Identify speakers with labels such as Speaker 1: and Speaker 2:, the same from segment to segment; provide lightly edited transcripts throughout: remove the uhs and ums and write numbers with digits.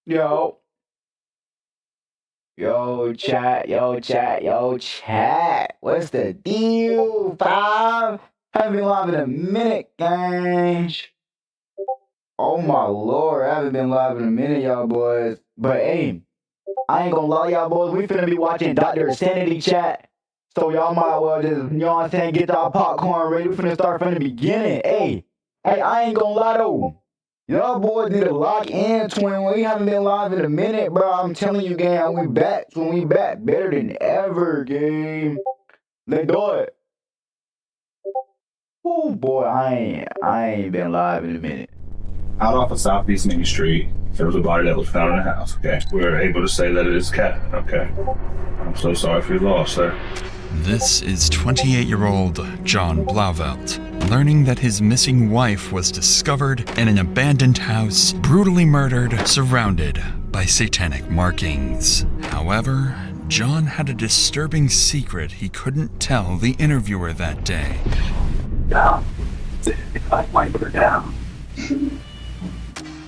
Speaker 1: Yo, yo, chat. What's the deal, Five? Haven't been live in a minute, gang. Oh my lord, I haven't been live in a minute, y'all boys. But hey, I ain't gonna lie, y'all boys. We finna be watching Dr. Sanity, chat. So y'all might well just, you know what I'm saying, get y'all popcorn ready. We finna start from the beginning. Hey, I ain't gonna lie though. Y'all boys need to lock in, twin. We haven't been live in a minute, bro. I'm telling you, gang, we back. When we back, better than ever, gang. Let's do it. Oh boy, I ain't been live in a minute.
Speaker 2: Out off of Southeast Main Street, there was a body that was found in the house, okay? We were able to say that it is Cat, okay? I'm so sorry for your loss, sir.
Speaker 3: This is 28-year-old John Blauvelt, learning that his missing wife was discovered in an abandoned house, brutally murdered, surrounded by satanic markings. However, John had a disturbing secret he couldn't tell the interviewer that day.
Speaker 2: Down. I wipe her down.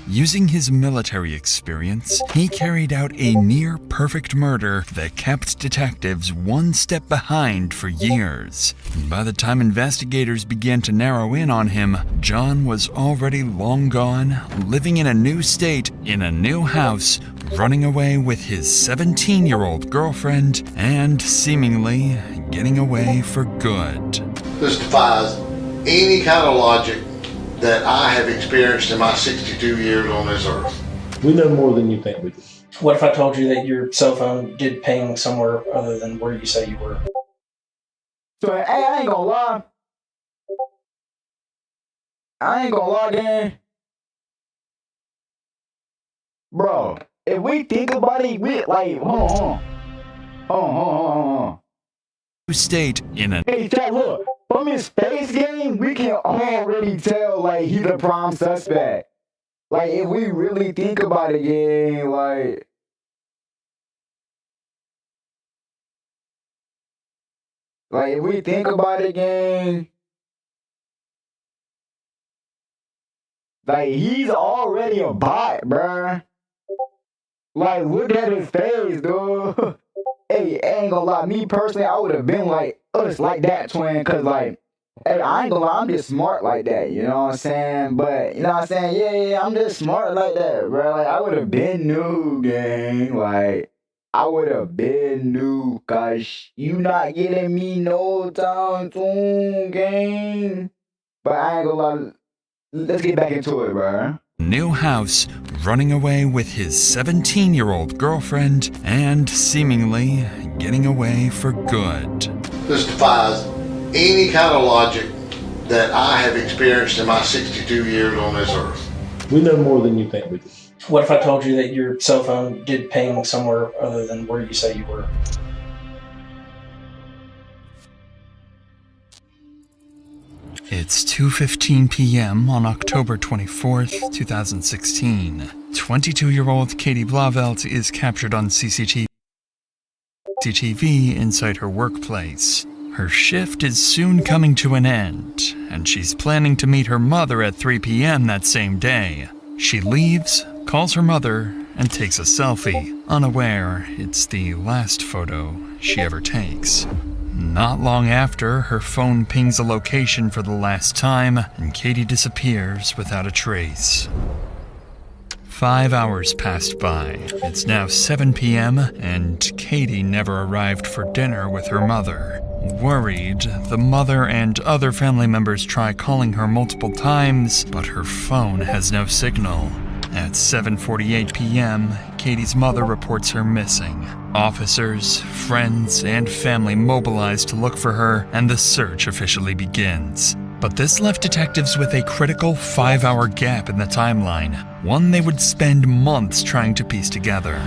Speaker 3: Using his military experience, he carried out a near-perfect murder that kept detectives one step behind for years. By the time investigators began to narrow in on him, John was already long gone, living in a new state, in a new house, running away with his 17-year-old girlfriend, and seemingly getting away for good.
Speaker 4: This defies any kind of logic that I have experienced in my 62 years on this earth.
Speaker 5: We know more than you think we do.
Speaker 6: What if I told you that your cell phone did ping somewhere other than where you say you were?
Speaker 1: So, hey, I ain't gonna lie. Gang. Bro, if we think about it, we like, hold on.
Speaker 3: State in a
Speaker 1: Hey, chat, look, from his face game, we can already tell, like, he's a prime suspect. Like, if we really think about it, gang, like, if we think about it, gang, like, he's already a bot, bruh. Like, look at his face, dude. Hey, I ain't gonna lie, me personally, I would have been like us like that, twin, cause like, hey, I ain't gonna lie, I'm just smart like that, you know what I'm saying? But, you know what I'm saying? Yeah, I'm just smart like that, bro. Like, I would have been new, gang. Like, I would have been new, cause you not getting me no time soon, gang. But I ain't gonna lie, let's get back into it, bro.
Speaker 3: new house, running away with his 17-year-old girlfriend, and seemingly getting away for good.
Speaker 4: This defies any kind of logic that I have experienced in my 62 years on this earth.
Speaker 5: We know more than you think we do.
Speaker 6: What if I told you that your cell phone did ping somewhere other than where you say you were?
Speaker 3: It's 2:15 p.m. on October 24th, 2016. 22-year-old Katie Blauvelt is captured on CCTV inside her workplace. Her shift is soon coming to an end, and she's planning to meet her mother at 3 p.m. that same day. She leaves, calls her mother, and takes a selfie, unaware it's the last photo she ever takes. Not long after, her phone pings a location for the last time, and Katie disappears without a trace. 5 hours passed by. It's now 7 p.m., and Katie never arrived for dinner with her mother. Worried, the mother and other family members try calling her multiple times, but her phone has no signal. At 7:48 p.m., Katie's mother reports her missing. Officers, friends, and family mobilize to look for her, and the search officially begins. But this left detectives with a critical 5-hour gap in the timeline, one they would spend months trying to piece together.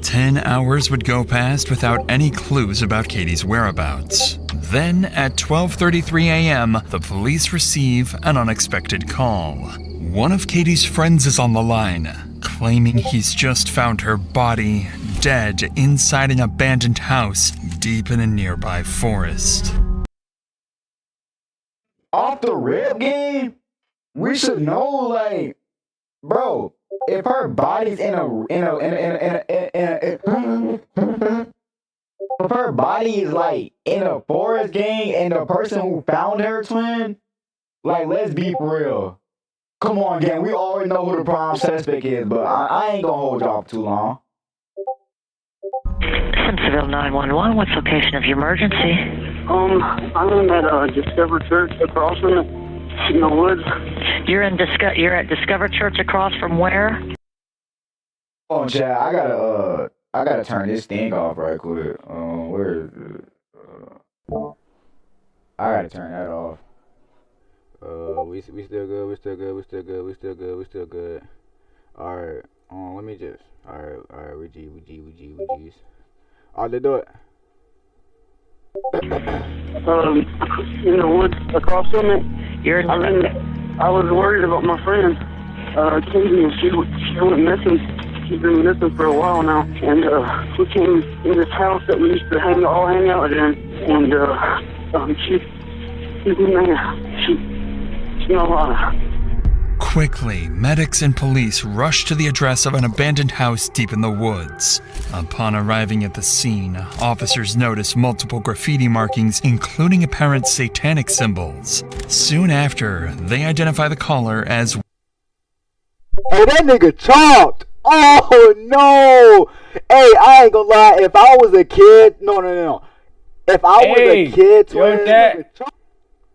Speaker 3: 10 hours would go past without any clues about Katie's whereabouts. Then, at 12:33 a.m., the police receive an unexpected call. One of Katie's friends is on the line, claiming he's just found her body, dead, inside an abandoned house deep in a nearby forest.
Speaker 1: Off the rip game, we should know, like, bro, if her body's if her body is like in a forest, gang, and the person who found her twin, like, let's be for real. Come on, gang, we already know who the prime suspect is, but I ain't gonna hold y'all for too long.
Speaker 7: Simpsonville 911, what's the location of your emergency?
Speaker 8: I'm in that Discover Church across from it, in the woods.
Speaker 7: You're at Discover Church across from where?
Speaker 1: Oh, Chad, I gotta turn this thing off right quick. Where is it? I gotta turn that off. We still good. Alright, let me just. Alright, we G's. Alright, let's do it.
Speaker 8: In the woods across from it. I was worried about my friend, Katie, and she went missing. She's been missing for a while now, and we came in this house that we used to all hang out in, and she's no lie.
Speaker 3: Quickly, medics and police rush to the address of an abandoned house deep in the woods. Upon arriving at the scene, officers notice multiple graffiti markings, including apparent satanic symbols. Soon after, they identify the caller as...
Speaker 1: Hey, that nigga chopped! Oh, no! Hey, I ain't gonna lie, if I was a kid... No. If I was a kid,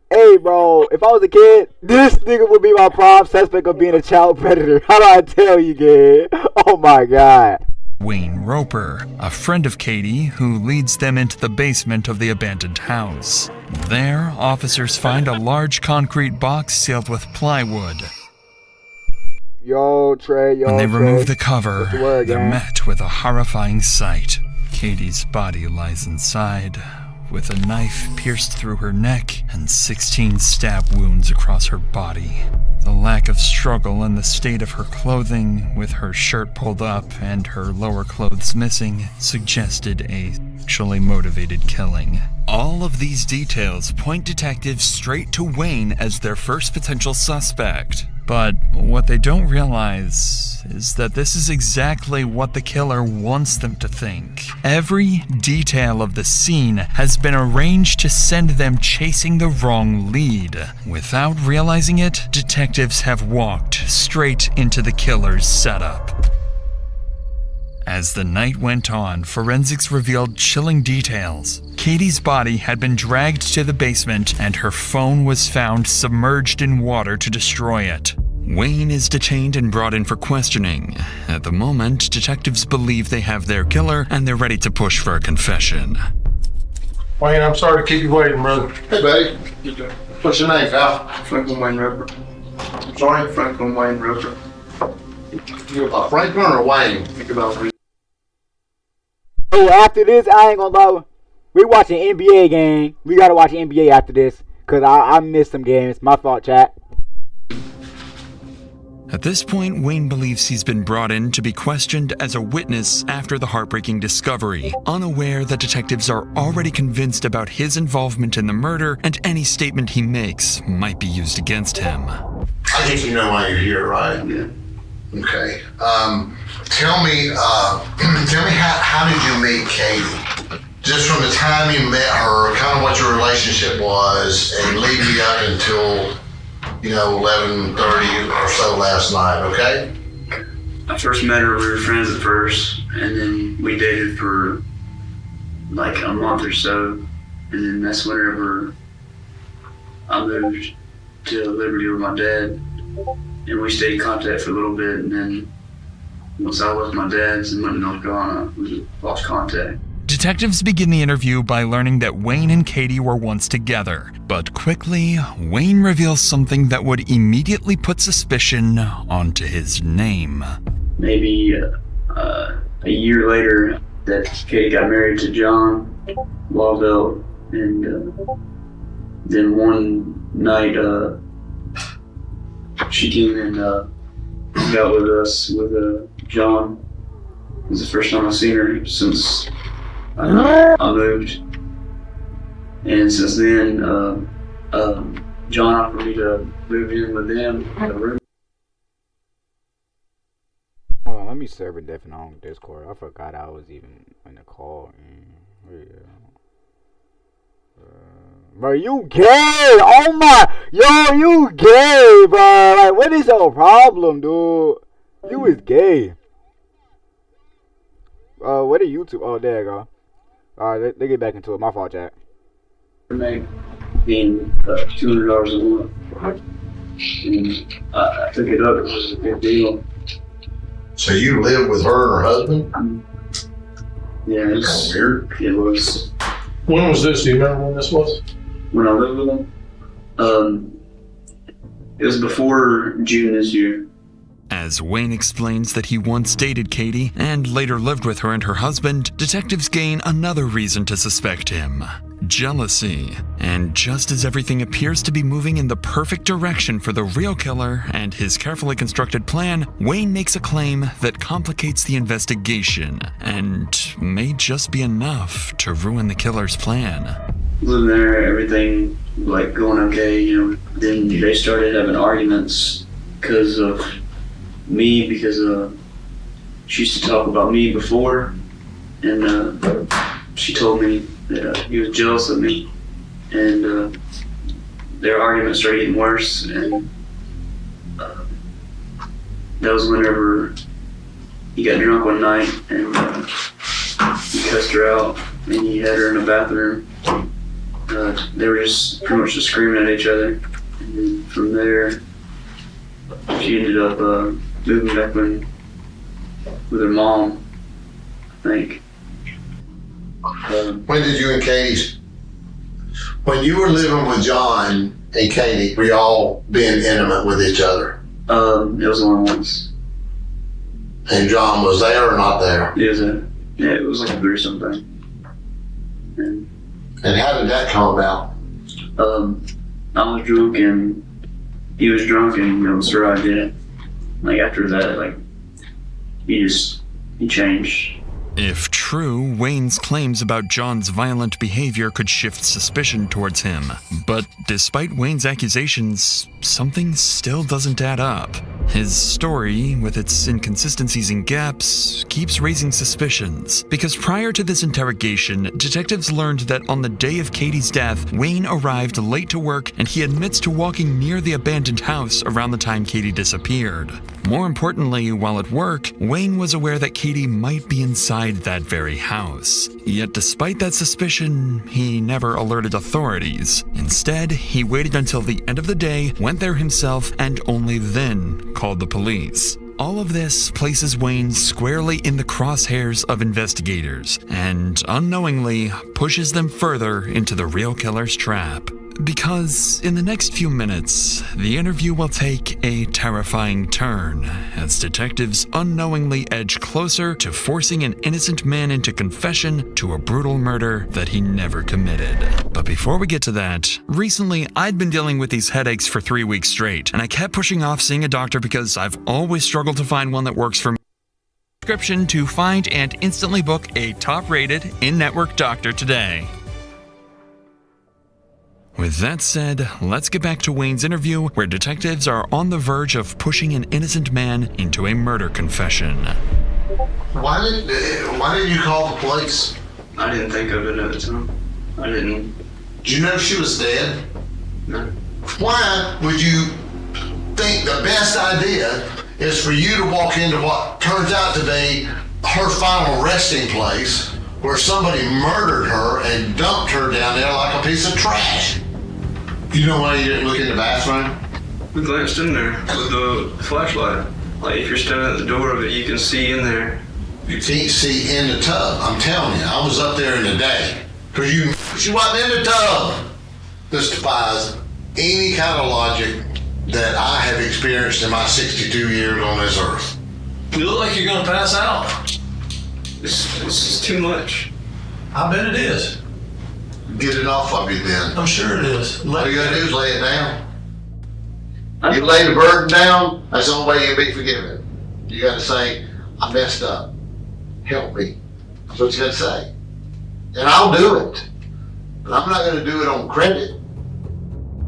Speaker 1: hey, bro, if I was a kid, this nigga would be my prime suspect of being a child predator. How do I tell you, kid? Oh, my God.
Speaker 3: Wayne Roper, a friend of Katie, who leads them into the basement of the abandoned house. There, officers find a large concrete box sealed with plywood.
Speaker 1: Yo, Trey,
Speaker 3: When they remove the cover,
Speaker 1: word,
Speaker 3: they're
Speaker 1: gang?
Speaker 3: met with a horrifying sight. Katie's body lies inside, with a knife pierced through her neck and 16 stab wounds across her body. The lack of struggle and the state of her clothing, with her shirt pulled up and her lower clothes missing, suggested a sexually motivated killing. All of these details point detectives straight to Wayne as their first potential suspect. But what they don't realize is that this is exactly what the killer wants them to think. Every detail of the scene has been arranged to send them chasing the wrong lead. Without realizing it, detectives have walked straight into the killer's setup. As the night went on, forensics revealed chilling details. Katie's body had been dragged to the basement, and her phone was found submerged in water to destroy it. Wayne is detained and brought in for questioning. At the moment, detectives believe they have their killer, and they're ready to push for a confession.
Speaker 9: Wayne, I'm sorry to keep you waiting, brother.
Speaker 4: Hey, buddy. What's your name, pal?
Speaker 8: Franklin Wayne Roper. Sorry, Franklin Wayne Roper.
Speaker 4: You Franklin or Wayne?
Speaker 8: Think about it.
Speaker 1: Oh, after this, I ain't gonna lie. We watching NBA game. We gotta watch NBA after this, cause I missed some games. My fault, chat.
Speaker 3: At this point, Wayne believes he's been brought in to be questioned as a witness after the heartbreaking discovery, unaware that detectives are already convinced about his involvement in the murder, and any statement he makes might be used against him.
Speaker 4: I think you know why you're here, right?
Speaker 8: Yeah.
Speaker 4: Okay. Tell me how did you meet Katie? Just from the time you met her, kind of what your relationship was, and leading up until, 11:30 or so last night, okay?
Speaker 8: I first met her, we were friends at first, and then we dated for like a month or so, and then that's whenever I moved to Liberty with my dad, and we stayed in contact for a little bit, and then once I left my dad's and went to North Carolina, we lost contact.
Speaker 3: Detectives begin the interview by learning that Wayne and Katie were once together, but quickly, Wayne reveals something that would immediately put suspicion onto his name.
Speaker 8: Maybe a year later, that Katie got married to John Lavelle, and then one night she came and hung out with us with John. It was the first time I've seen her since I moved, and since then John offered me to move in with them in a room.
Speaker 1: me serve a different on Discord. I forgot I was even in the call. Bro, you gay! Oh my, yo, you gay, bro! Like, what is your problem, dude? You is gay. What are YouTube? Oh, there you go. Alright, they get back into it. My fault, chat.
Speaker 8: Being $200 a month. And I took it up. It was a big deal.
Speaker 4: So you lived with her and her husband?
Speaker 8: Yeah,
Speaker 4: That's weird.
Speaker 8: It was.
Speaker 9: When was this? Do you remember when this was?
Speaker 8: When I lived with him? It was before June this year.
Speaker 3: As Wayne explains that he once dated Katie and later lived with her and her husband, detectives gain another reason to suspect him: jealousy. And just as everything appears to be moving in the perfect direction for the real killer and his carefully constructed plan, Wayne makes a claim that complicates the investigation and may just be enough to ruin the killer's plan.
Speaker 8: Living there, everything like going okay, you know. Then they started having arguments because of me, because she used to talk about me before, and she told me that he was jealous of me, and their arguments started getting worse, and that was whenever he got drunk one night and he cussed her out, and he had her in the bathroom. They were just pretty much just screaming at each other, and then from there she ended up moving back in with her mom, I think.
Speaker 4: When did you and Katie, when you were living with John and Katie, were y'all being intimate with each other?
Speaker 8: It was only once.
Speaker 4: And John was there or not there?
Speaker 8: It was like a threesome thing.
Speaker 4: And how did that come about?
Speaker 8: I was drunk and he was drunk, and it was her idea. Like after that, like he changed.
Speaker 3: If true, Wayne's claims about John's violent behavior could shift suspicion towards him. But despite Wayne's accusations, something still doesn't add up. His story, with its inconsistencies and gaps, keeps raising suspicions. Because prior to this interrogation, detectives learned that on the day of Katie's death, Wayne arrived late to work, and he admits to walking near the abandoned house around the time Katie disappeared. More importantly, while at work, Wayne was aware that Katie might be inside that very house. Yet despite that suspicion, he never alerted authorities. Instead, he waited until the end of the day, went there himself, and only then called the police. All of this places Wayne squarely in the crosshairs of investigators, and unknowingly pushes them further into the real killer's trap. Because in the next few minutes, the interview will take a terrifying turn as detectives unknowingly edge closer to forcing an innocent man into confession to a brutal murder that he never committed. But before we get to that, recently I'd been dealing with these headaches for 3 weeks straight, and I kept pushing off seeing a doctor because I've always struggled to find one that works for me. Description to find and instantly book a top-rated, in-network doctor today. With that said, let's get back to Wayne's interview, where detectives are on the verge of pushing an innocent man into a murder confession.
Speaker 4: Why didn't you call the police?
Speaker 8: I didn't think of it at the time. I didn't.
Speaker 4: Did you know she was dead?
Speaker 8: No.
Speaker 4: Why would you think the best idea is for you to walk into what turns out to be her final resting place, where somebody murdered her and dumped her down there like a piece of trash? You know why you didn't look in the bathroom?
Speaker 8: We glanced in there with the flashlight. Like if you're standing at the door of it, you can see in there.
Speaker 4: You can't see in the tub. I'm telling you, I was up there in the day. Cause she wasn't in the tub. This defies any kind of logic that I have experienced in my 62 years on this earth.
Speaker 9: You look like you're gonna pass out.
Speaker 8: This is too much.
Speaker 9: I bet it is.
Speaker 4: Get it off of you then.
Speaker 9: I'm sure it is.
Speaker 4: All you gotta do is lay it down. You lay the burden down, that's the only way you'll be forgiven. You gotta say, I messed up. Help me. That's what you gotta say. And I'll do it. But I'm not gonna do it on credit.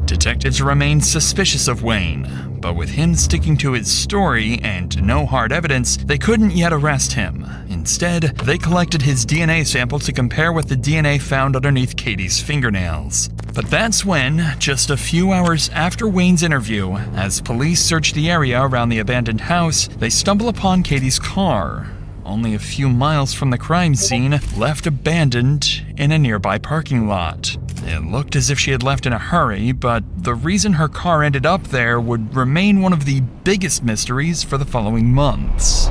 Speaker 3: Detectives remain suspicious of Wayne, But with him sticking to his story and no hard evidence, they couldn't yet arrest him. Instead, they collected his DNA sample to compare with the DNA found underneath Katie's fingernails. But that's when, just a few hours after Wayne's interview, as police search the area around the abandoned house, they stumble upon Katie's car, only a few miles from the crime scene, left abandoned in a nearby parking lot. It looked as if she had left in a hurry, but the reason her car ended up there would remain one of the biggest mysteries for the following months.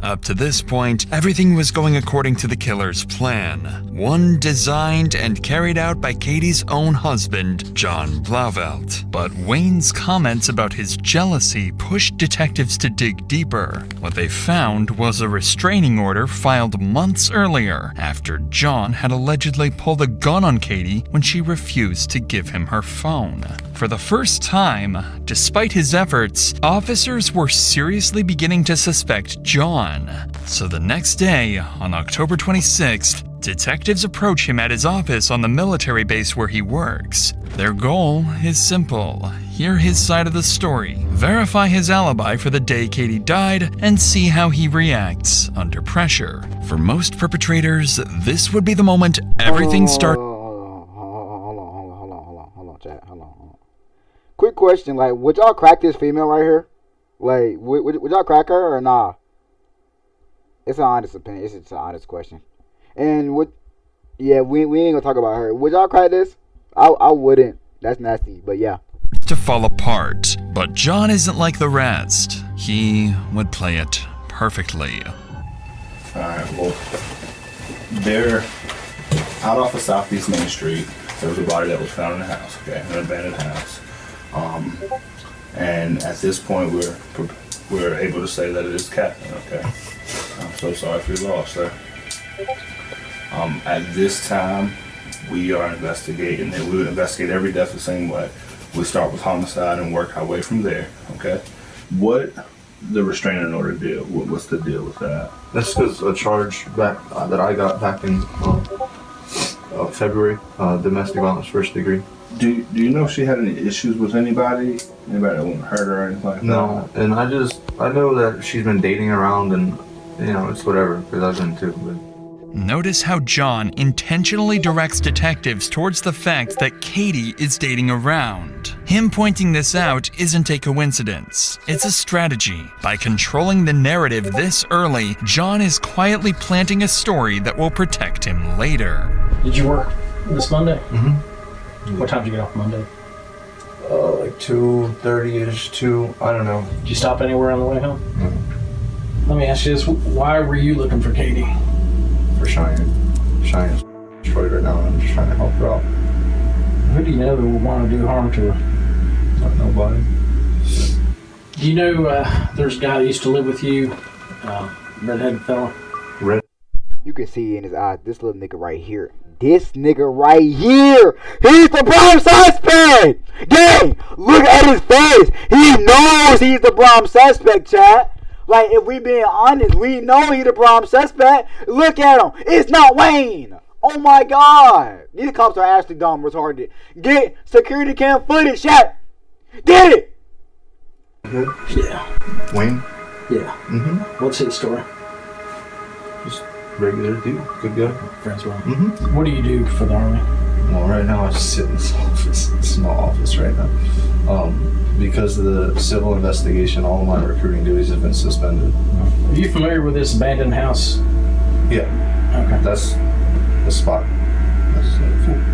Speaker 3: Up to this point, everything was going according to the killer's plan, one designed and carried out by Katie's own husband, John Blauvelt. But Wayne's comments about his jealousy pushed detectives to dig deeper. What they found was a restraining order filed months earlier, after John had allegedly pulled a gun on Katie when she refused to give him her phone. For the first time, despite his efforts, officers were seriously beginning to suspect John. So the next day, on October 26th, detectives approach him at his office on the military base where he works. Their goal is simple: hear his side of the story, verify his alibi for the day Katie died, and see how he reacts under pressure. For most perpetrators, this would be the moment everything starts.
Speaker 1: Hold on, chat. Hold on. Quick question, like, would y'all crack this female right here? Like, would y'all crack her or nah? It's an honest opinion. It's just an honest question. And we ain't gonna talk about her. Would y'all crack this? I wouldn't. That's nasty, but yeah.
Speaker 3: To fall apart. But John isn't like the rest. He would play it perfectly.
Speaker 2: Alright, well, they're out off of Southeast Main Street. There was a body that was found in the house, okay, an abandoned house. And at this point, we're able to say that it is Catherine, okay? I'm so sorry for your loss, sir. At this time, we are investigating, and we would investigate every death the same way. We start with homicide and work our way from there, okay? What the restraining order deal? What's the deal with that?
Speaker 10: That's because a charge back that I got back in February, domestic violence first degree.
Speaker 2: Do you know if she had any issues with anybody? Anybody that wouldn't hurt her or anything like that?
Speaker 10: No, and I know that she's been dating around, and it's whatever, because I've been too. But
Speaker 3: Notice how John intentionally directs detectives towards the fact that Katie is dating around. Him pointing this out isn't a coincidence. It's a strategy. By controlling the narrative this early, John is quietly planting a story that will protect him later.
Speaker 6: Did you work this Monday?
Speaker 10: Mm-hmm.
Speaker 6: What time did you get off Monday?
Speaker 10: Like 2:30ish, 2, I don't know.
Speaker 6: Did you stop anywhere on the way home?
Speaker 10: Mm-hmm.
Speaker 6: Let me ask you this. Why were you looking for Katie?
Speaker 10: For Cheyenne. Cheyenne's destroyed right now, and I'm just trying to help her out.
Speaker 6: Who do you know that would want to do harm to her?
Speaker 10: Not nobody.
Speaker 6: Do you know there's a guy that used to live with you, redheaded fella?
Speaker 10: Red.
Speaker 1: You can see in his eyes, this little nigga right here. This nigga right here, he's the prime suspect! Gang, look at his face. He knows he's the prime suspect, chat. Like, if we being honest, we know he's the prime suspect. Look at him. It's not Wayne. Oh my God. These cops are actually dumb, retarded. Get security cam footage, chat. Get it.
Speaker 10: Good.
Speaker 6: Yeah.
Speaker 10: Wayne?
Speaker 6: Yeah.
Speaker 10: Mm-hmm.
Speaker 6: What's his story?
Speaker 10: Just regular dude. Good guy.
Speaker 6: Friends with him.
Speaker 10: Mm-hmm.
Speaker 6: What do you do for the Army?
Speaker 10: Well, right now I just sit in this office, small office right now. Because of the civil investigation, all of my recruiting duties have been suspended.
Speaker 6: Are you familiar with this abandoned house?
Speaker 10: Yeah.
Speaker 6: Okay.
Speaker 10: That's the spot.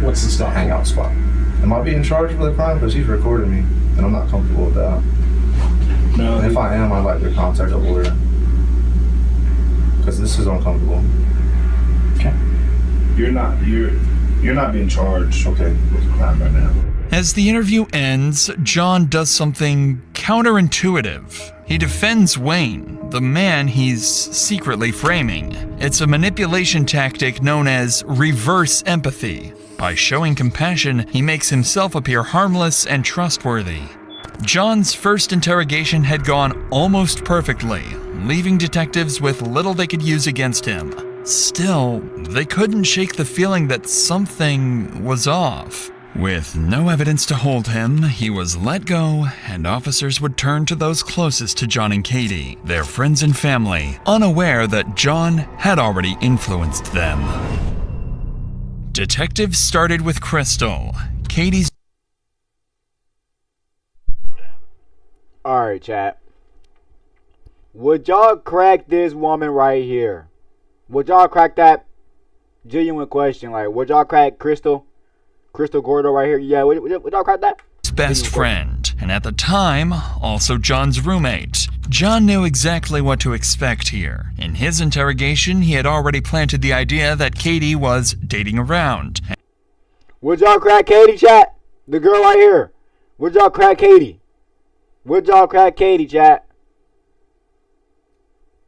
Speaker 6: What's the spot?
Speaker 10: Hangout spot. Am I being charged with a crime? Because he's recording me, and I'm not comfortable with that.
Speaker 6: No.
Speaker 10: And if I am, I'd like to contact a lawyer. Because this is uncomfortable.
Speaker 6: Okay.
Speaker 2: You're not being charged, okay, with a crime right now.
Speaker 3: As the interview ends, John does something counterintuitive. He defends Wayne, the man he's secretly framing. It's a manipulation tactic known as reverse empathy. By showing compassion, he makes himself appear harmless and trustworthy. John's first interrogation had gone almost perfectly, leaving detectives with little they could use against him. Still, they couldn't shake the feeling that something was off. With no evidence to hold him, he was let go, and officers would turn to those closest to John and Katie, their friends and family, unaware that John had already influenced them. Detectives started with Crystal, Katie's.
Speaker 1: Alright, chat. Would y'all crack this woman right here? Would y'all crack that? Genuine question. Like, would y'all crack Crystal Gordo right here? Yeah, would y'all crack that?
Speaker 3: Best friend, and at the time, also John's roommate. John knew exactly what to expect here. In his interrogation, he had already planted the idea that Katie was dating around.
Speaker 1: Would y'all crack Katie, chat? The girl right here. Would y'all crack Katie? Would y'all crack Katie, chat?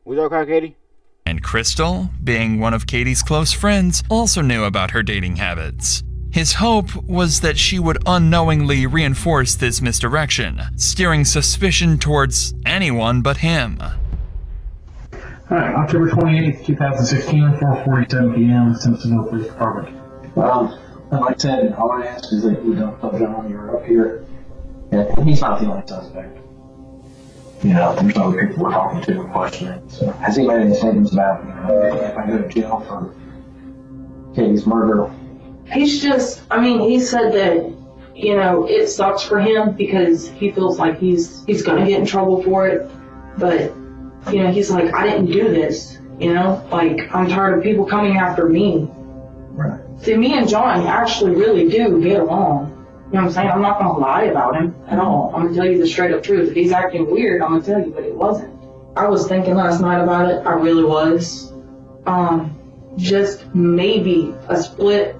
Speaker 1: Would y'all crack Katie?
Speaker 3: And Crystal, being one of Katie's close friends, also knew about her dating habits. His hope was that she would unknowingly reinforce this misdirection, steering suspicion towards anyone but him.
Speaker 6: Alright, October 28th, 2016, 4:47 p.m., Simpsonville Police Department.
Speaker 11: And like I said, all I ask is that you don't tell John you're up here. And he's not the only suspect. You know, there's other people we're talking to and questioning. So, has he made any statements about, you know, if I go to jail for Katie's murder?
Speaker 12: He's just, I mean, he said that, you know, it sucks for him because he feels like he's going to get in trouble for it. But, you know, he's like, I didn't do this, you know? Like, I'm tired of people coming after me.
Speaker 11: Right.
Speaker 12: See, me and John actually really do get along. You know what I'm saying? I'm not going to lie about him at all. I'm going to tell you the straight up truth. If he's acting weird, I'm going to tell you, but it wasn't. I was thinking last night about it. I really was. Just maybe a split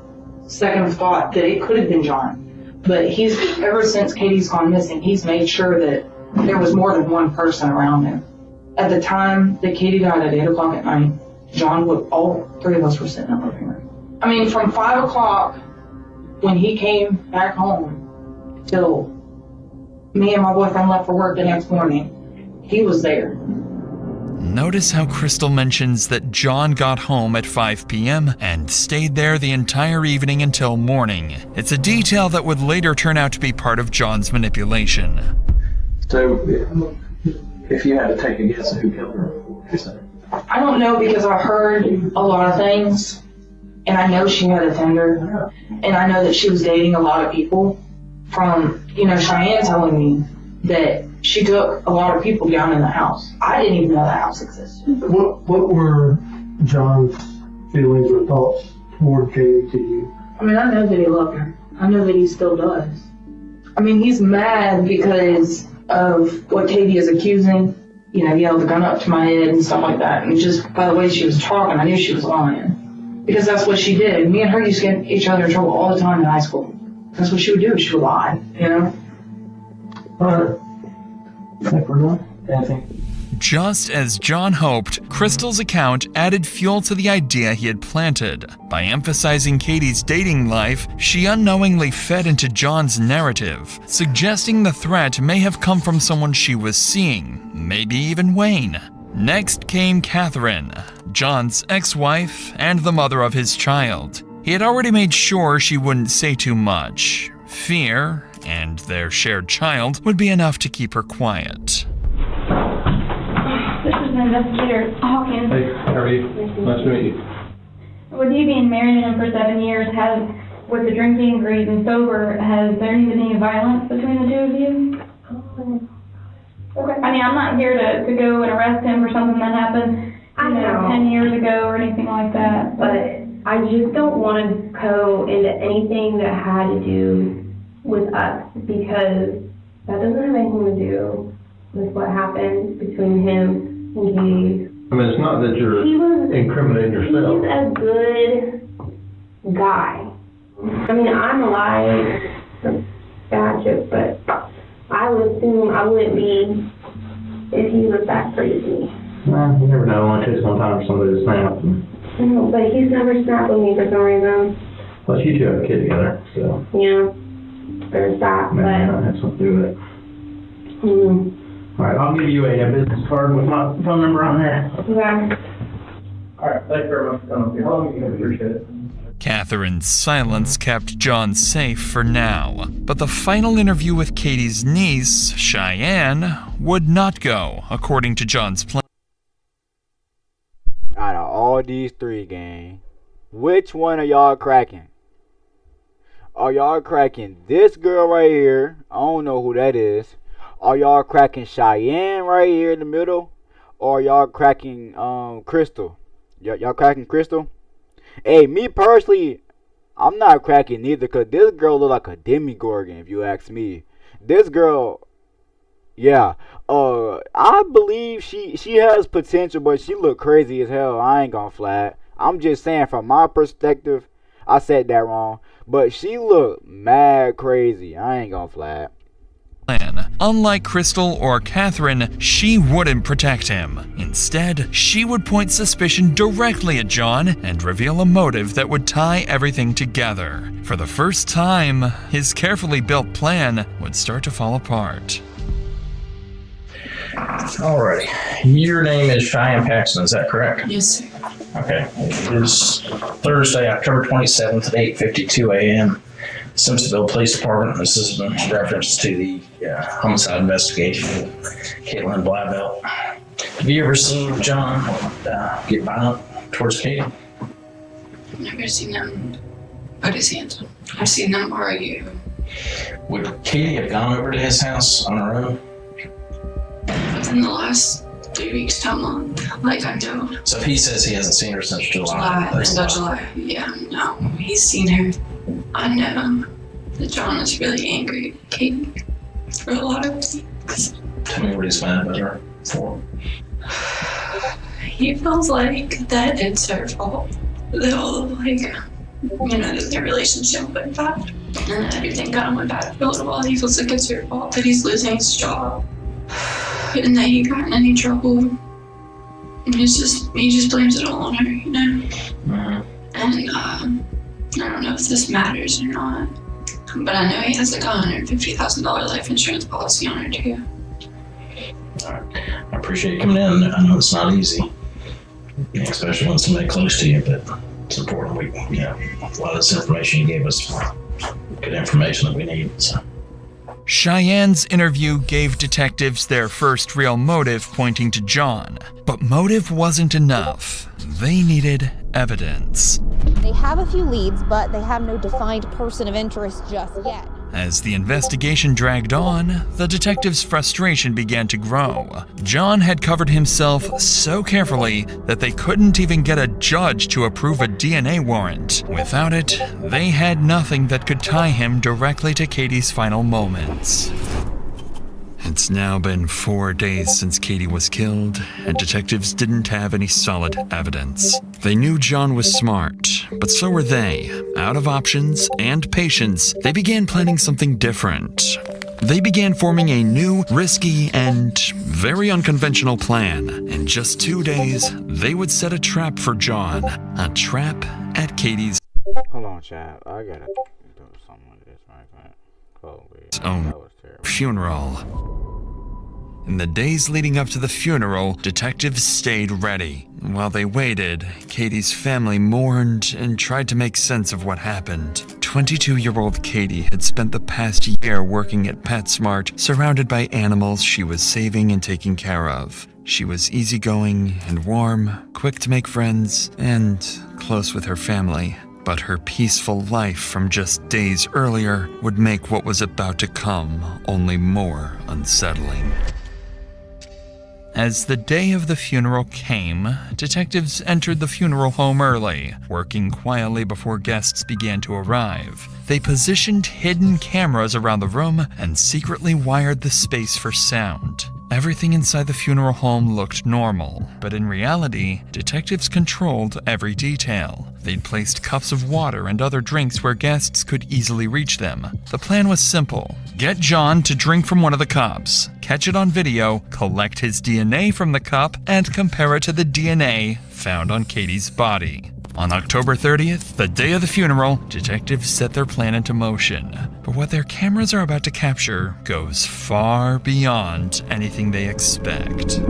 Speaker 12: second thought that it could have been John. But he's, ever since Katie's gone missing, he's made sure that there was more than one person around him. At the time that Katie died at 8 o'clock at night, John would, all three of us were sitting in the living room. I mean, from 5 o'clock when he came back home till me and my boyfriend left for work the next morning, he was there.
Speaker 3: Notice how Crystal mentions that John got home at 5 p.m. and stayed there the entire evening until morning. It's a detail that would later turn out to be part of John's manipulation.
Speaker 11: So, if you had to take a guess at who killed her, what would you say?
Speaker 12: I don't know because I heard a lot of things, and I know she had a tender, and I know that she was dating a lot of people. From, you know, Cheyenne telling me that she took a lot of people down in the house. I didn't even know the house existed.
Speaker 6: What were John's feelings or thoughts toward Katie to you?
Speaker 12: I mean, I know that he loved her. I know that he still does. I mean, he's mad because of what Katie is accusing. You know, he held the gun up to my head and stuff like that. And just by the way she was talking, I knew she was lying. Because that's what she did. Me and her used to get each other in trouble all the time in high school. That's what she would do. She would lie, you know?
Speaker 11: Alright. I think we're done. Anything?
Speaker 3: Just as John hoped, Crystal's account added fuel to the idea he had planted. By emphasizing Katie's dating life, she unknowingly fed into John's narrative, suggesting the threat may have come from someone she was seeing, maybe even Wayne. Next came Catherine, John's ex-wife and the mother of his child. He had already made sure she wouldn't say too much. Fear, and their shared child, would be enough to keep her quiet.
Speaker 13: This is Investigator Hawkins.
Speaker 5: Hey, how are you? Nice to meet you.
Speaker 13: With you being married to him for 7 years, with the drinking, greed, and sober, has there been any violence between the two of you? Okay. I mean, I'm not here to go and arrest him for something that happened,
Speaker 14: I know.
Speaker 13: 10 years ago or anything like that.
Speaker 14: But I just don't want to go into anything that had to do with us, because that doesn't have anything to do with what happened between him and Katie.
Speaker 5: I mean, it's not that you're incriminating yourself.
Speaker 14: He's a good guy. I mean, I'm alive, gotcha, but I would assume I wouldn't be if he was that crazy.
Speaker 11: Well, you never know. It only takes one time for somebody to snap.
Speaker 14: No, but he's never snapped with me for some reason.
Speaker 11: Plus, you two have a kid together, so.
Speaker 14: Yeah, there's that,
Speaker 11: Maybe
Speaker 14: but.
Speaker 11: that has something to do with it. Alright, I'll give you a business card with my phone number on there.
Speaker 14: Okay.
Speaker 11: Alright, thank you very much for coming up here. I appreciate it.
Speaker 3: Catherine's silence kept John safe for now, but the final interview with Katie's niece, Cheyenne, would not go according to John's plan.
Speaker 1: Out of all these three, gang, which one are y'all cracking? Are y'all cracking this girl right here? I don't know who that is. Are y'all cracking Cheyenne right here in the middle? Or y'all cracking Crystal? Y'all cracking Crystal? Hey, me personally, I'm not cracking neither, because this girl look like a demigorgon, if you ask me. This girl, yeah, I believe she has potential, but she look crazy as hell. I ain't gonna flat. I'm just saying, from my perspective, I said that wrong, but she look mad crazy. I ain't gonna flat.
Speaker 3: Unlike Crystal or Catherine, she wouldn't protect him. Instead, she would point suspicion directly at John and reveal a motive that would tie everything together. For the first time, his carefully built plan would start to fall apart.
Speaker 6: Alrighty. Your name is Cheyenne Paxton, is that correct?
Speaker 12: Yes, sir.
Speaker 6: Okay. It is Thursday, October 27th at 8:52 a.m. Simpsonville Police Department. This is in reference to the homicide investigation of Caitlin Blauvelt. Have you ever seen John get violent towards Katie?
Speaker 12: I've never seen him put his hands on. I've seen them argue.
Speaker 6: Would Katie have gone over to his house on her own?
Speaker 12: Within the last 3 weeks to a month, like I do.
Speaker 6: So if he says he hasn't seen her since July, that's a lie.
Speaker 12: July. Yeah, no, he's seen her. I know that John is really angry at Katie for a lot of things.
Speaker 6: Tell me what he's mad about her for.
Speaker 12: He feels like that it's her fault. That all of, that their relationship went bad. And everything kind of went bad for a little while. He feels like it's her fault that he's losing his job. And that he got in any trouble. And he just blames it all on her,
Speaker 6: Mm-hmm.
Speaker 12: And I don't know if this matters or not, but I know he has like a $150,000 life insurance policy on her too.
Speaker 6: All right. I appreciate you coming in. I know it's not easy, especially when somebody close to you, but it's important. A lot of this information you gave us, good information that we need. So.
Speaker 3: Cheyenne's interview gave detectives their first real motive pointing to John. But motive wasn't enough. They needed evidence.
Speaker 15: They have a few leads, but they have no defined person of interest just yet.
Speaker 3: As the investigation dragged on, the detectives' frustration began to grow. John had covered himself so carefully that they couldn't even get a judge to approve a DNA warrant. Without it, they had nothing that could tie him directly to Katie's final moments. It's now been 4 days since Katie was killed, and detectives didn't have any solid evidence. They knew John was smart, but so were they. Out of options and patience, they began planning something different. They began forming a new, risky, and very unconventional plan. In just 2 days, they would set a trap for John. A trap at Katie's
Speaker 1: Hold on, chat. I gotta do something with this right quick. Oh, wait.
Speaker 3: own funeral. In the days leading up to the funeral, detectives stayed ready. While they waited, Katie's family mourned and tried to make sense of what happened. 22-year-old Katie had spent the past year working at PetSmart, surrounded by animals she was saving and taking care of. She was easygoing and warm, quick to make friends, and close with her family. But her peaceful life from just days earlier would make what was about to come only more unsettling. As the day of the funeral came, detectives entered the funeral home early, working quietly before guests began to arrive. They positioned hidden cameras around the room and secretly wired the space for sound. Everything inside the funeral home looked normal, but in reality, detectives controlled every detail. They'd placed cups of water and other drinks where guests could easily reach them. The plan was simple. Get John to drink from one of the cups, catch it on video, collect his DNA from the cup, and compare it to the DNA found on Katie's body. On October 30th, the day of the funeral, detectives set their plan into motion. But what their cameras are about to capture goes far beyond anything they expect.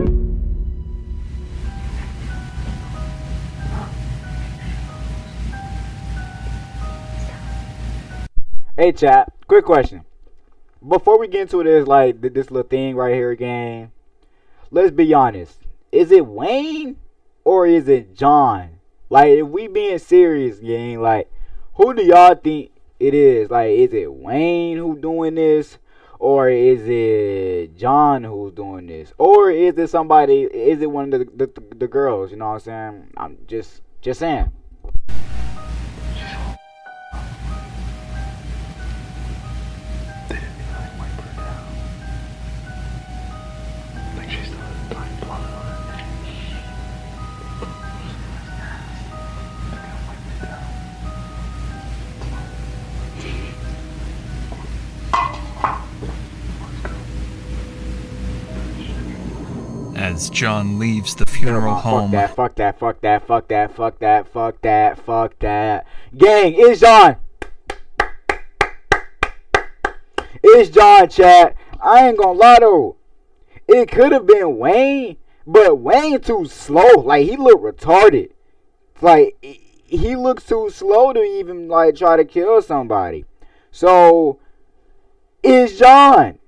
Speaker 1: Hey, chat. Quick question. Before we get into this, like this little thing right here again, let's be honest. Is it Wayne or is it John? Like, if we being serious, gang, like, who do y'all think it is? Like, is it Wayne who doing this? Or is it John who's doing this? Or is it somebody, is it one of the girls? You know what I'm saying? I'm just saying.
Speaker 3: As John leaves the funeral home.
Speaker 1: Fuck that. Gang, it's John. It's John, chat. I ain't gonna lie though. It could have been Wayne, but Wayne too slow. Like, he look retarded. Like, he looks too slow to even, like, try to kill somebody. So, it's John.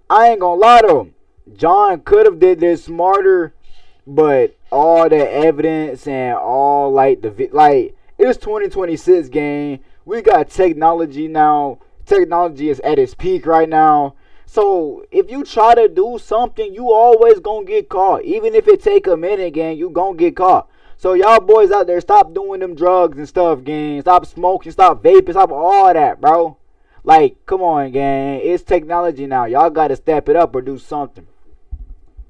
Speaker 1: I ain't gonna lie though. John could have did this smarter, but all the evidence and all, like, it's 2026, gang. We got technology now. Technology is at its peak right now. So if you try to do something, you always gonna get caught. Even if it take a minute, gang, you gonna get caught. So y'all boys out there, stop doing them drugs and stuff, gang. Stop smoking, stop vaping, stop all that, bro. Like, come on, gang. It's technology now. Y'all gotta step it up or do something.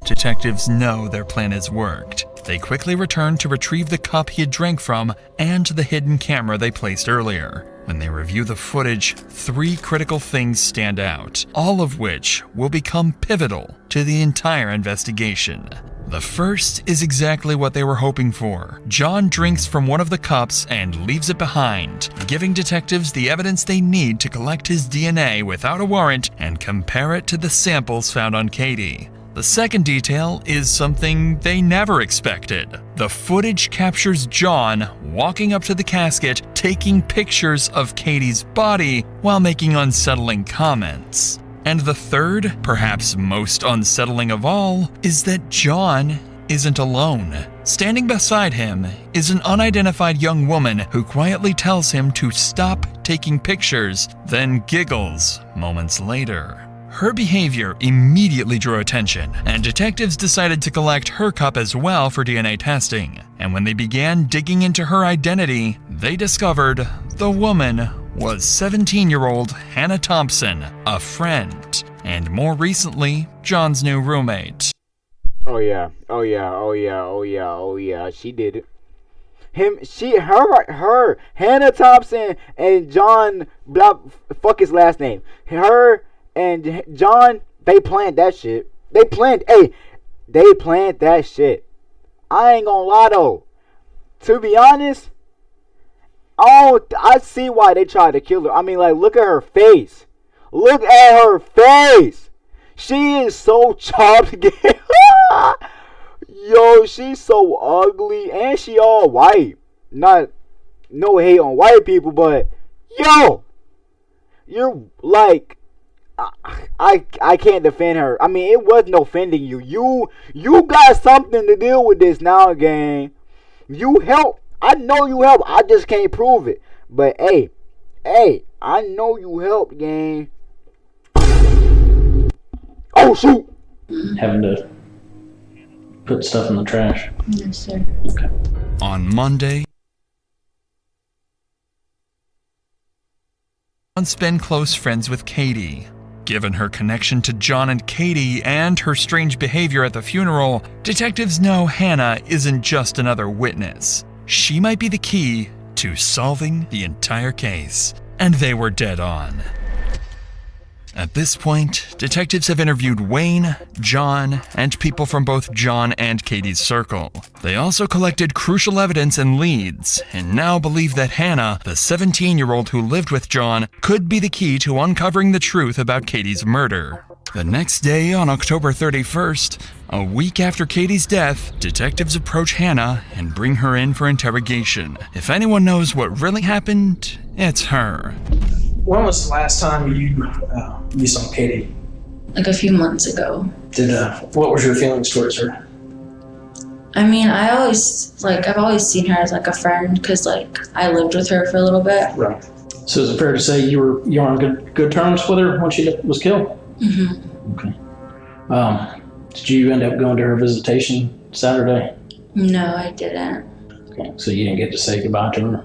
Speaker 3: Detectives know their plan has worked. They quickly return to retrieve the cup he had drank from and the hidden camera they placed earlier. When they review the footage, 3 critical things stand out, all of which will become pivotal to the entire investigation. The first is exactly what they were hoping for. John drinks from one of the cups and leaves it behind, giving detectives the evidence they need to collect his DNA without a warrant and compare it to the samples found on Katie. The second detail is something they never expected. The footage captures John walking up to the casket, taking pictures of Katie's body while making unsettling comments. And the third, perhaps most unsettling of all, is that John isn't alone. Standing beside him is an unidentified young woman who quietly tells him to stop taking pictures, then giggles moments later. Her behavior immediately drew attention, and detectives decided to collect her cup as well for DNA testing. And when they began digging into her identity, they discovered the woman was 17-year-old Hannah Thompson, a friend, and more recently, John's new roommate.
Speaker 1: Oh yeah, she did it. Her, Hannah Thompson and John, fuck his last name. Her and John, they planned that shit. They planned that shit. I ain't gonna lie though. To be honest, I see why they tried to kill her. I mean, like, look at her face. Look at her face. She is so chopped. Yo, she's so ugly, and she all white. No hate on white people, but yo, you're like, I can't defend her. I mean, it wasn't offending you. You got something to deal with this now, gang. You help. I know you help. I just can't prove it. But hey, I know you helped, gang. Oh shoot!
Speaker 6: Having to put stuff in the trash.
Speaker 12: Yes, sir.
Speaker 6: Okay.
Speaker 3: On Monday, John's been close friends with Katie. Given her connection to John and Katie and her strange behavior at the funeral, detectives know Hannah isn't just another witness. She might be the key to solving the entire case. And they were dead on. At this point, detectives have interviewed Wayne, John, and people from both John and Katie's circle. They also collected crucial evidence and leads, and now believe that Hannah, the 17-year-old who lived with John, could be the key to uncovering the truth about Katie's murder. The next day, on October 31st, a week after Katie's death, detectives approach Hannah and bring her in for interrogation. If anyone knows what really happened, it's her.
Speaker 6: When was the last time you saw Katie?
Speaker 16: Like a few months ago.
Speaker 6: What was your feelings towards her?
Speaker 16: I mean, I've always seen her as like a friend because like I lived with her for a little bit.
Speaker 6: Right. So is it fair to say you were on good terms with her when she was killed?
Speaker 16: Mm-hmm.
Speaker 6: Okay. Did you end up going to her visitation Saturday?
Speaker 16: No, I didn't.
Speaker 6: Okay. So you didn't get to say goodbye to her?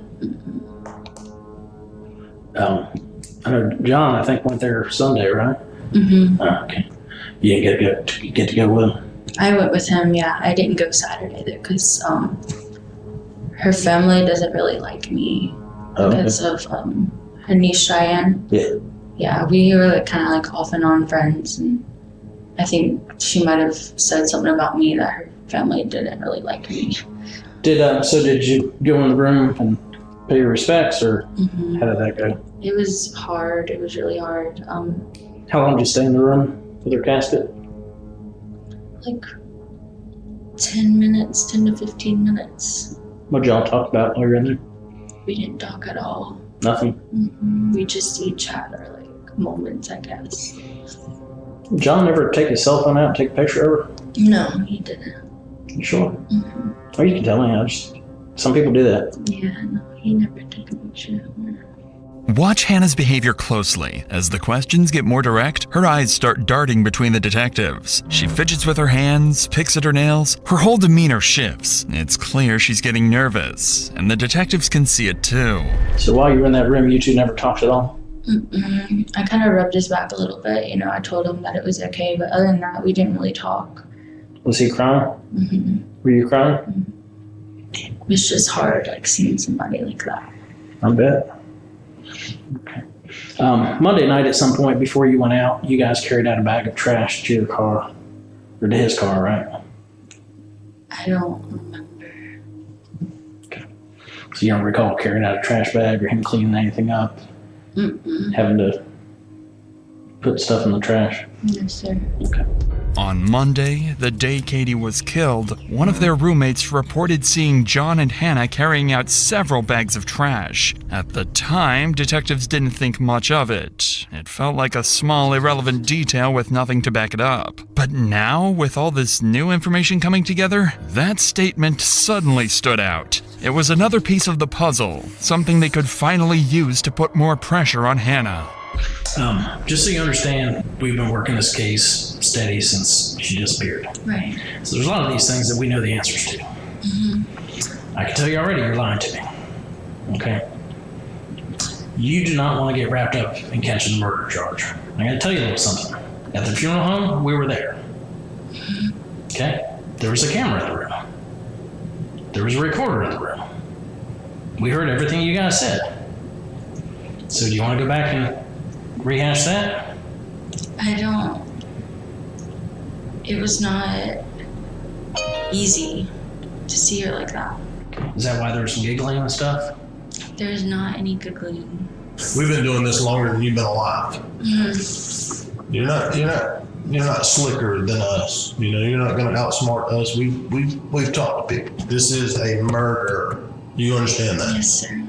Speaker 6: I know John, I think, went there Sunday, right?
Speaker 16: Mm-hmm.
Speaker 6: Okay. You didn't get to go with him?
Speaker 16: I went with him, yeah. I didn't go Saturday though because her family doesn't really like me because of her niece Cheyenne.
Speaker 6: Yeah.
Speaker 16: Yeah, we were like kind of like off and on friends, and I think she might have said something about me that her family didn't really like me.
Speaker 6: Did you go in the room and pay your respects, or how did that go?
Speaker 16: It was hard. It was really hard.
Speaker 6: How long did you stay in the room with her casket?
Speaker 16: Like 10 to 15 minutes.
Speaker 6: What did y'all talk about while you were in there?
Speaker 16: We didn't talk at all.
Speaker 6: Nothing?
Speaker 16: We chat or like moments, I guess.
Speaker 6: John never take his cell phone out and take a picture of her?
Speaker 16: No, he didn't.
Speaker 6: You sure? Or you can tell me. Some people do that.
Speaker 16: Yeah, no, he never took a picture of her.
Speaker 3: Watch Hannah's behavior closely. As the questions get more direct, her eyes start darting between the detectives. She fidgets with her hands, picks at her nails. Her whole demeanor shifts. It's clear she's getting nervous, and the detectives can see it too.
Speaker 6: So while you were in that room, you two never talked at all?
Speaker 16: I kind of rubbed his back a little bit. You know, I told him that it was okay, but other than that, we didn't really talk.
Speaker 6: Was he crying? Were you crying?
Speaker 16: It was just hard, like seeing somebody like that.
Speaker 6: I bet. Okay. Monday night at some point before you went out, you guys carried out a bag of trash to your car, or to his car, right?
Speaker 16: I don't remember.
Speaker 6: Okay. So you don't recall carrying out a trash bag or him cleaning anything up? Having to put stuff in the trash?
Speaker 16: Yes, sir.
Speaker 6: Okay.
Speaker 3: On Monday, the day Katie was killed, one of their roommates reported seeing John and Hannah carrying out several bags of trash. At the time, detectives didn't think much of it. It felt like a small, irrelevant detail with nothing to back it up. But now, with all this new information coming together, that statement suddenly stood out. It was another piece of the puzzle, something they could finally use to put more pressure on Hannah.
Speaker 6: Just so you understand, we've been working this case steady since she disappeared.
Speaker 16: Right.
Speaker 6: So there's a lot of these things that we know the answers to. I can tell you already, you're lying to me. Okay? You do not want to get wrapped up in catching the murder charge. I gotta tell you a little something. At the funeral home, we were there. Okay? There was a camera in the room. There was a recorder in the room. We heard everything you guys said. So do you want to go back and rehash that?
Speaker 16: I don't. It was not easy to see her like that.
Speaker 6: Is that why there was some giggling and stuff?
Speaker 16: There's not any giggling.
Speaker 9: We've been doing this longer than you've been alive. You're not slicker than us. You know, you're not going to outsmart us. We've talked to people. This is a murder. You understand that?
Speaker 16: Yes, sir.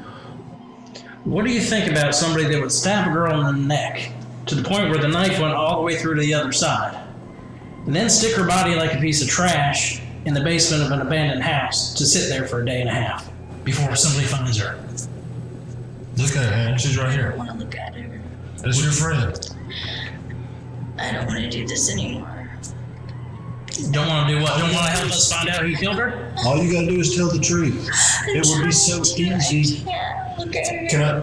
Speaker 6: What do you think about somebody that would stab a girl in the neck to the point where the knife went all the way through to the other side, and then stick her body like a piece of trash in the basement of an abandoned house to sit there for a day and a half before somebody finds her?
Speaker 9: Look at her, man. She's right
Speaker 16: I
Speaker 9: here.
Speaker 16: don't want to look at her.
Speaker 9: That's your friend.
Speaker 16: I don't want to do this anymore.
Speaker 6: Don't want to do what? Don't want to help us find out who killed her?
Speaker 9: All you gotta do is tell the truth. It would be so easy. Can I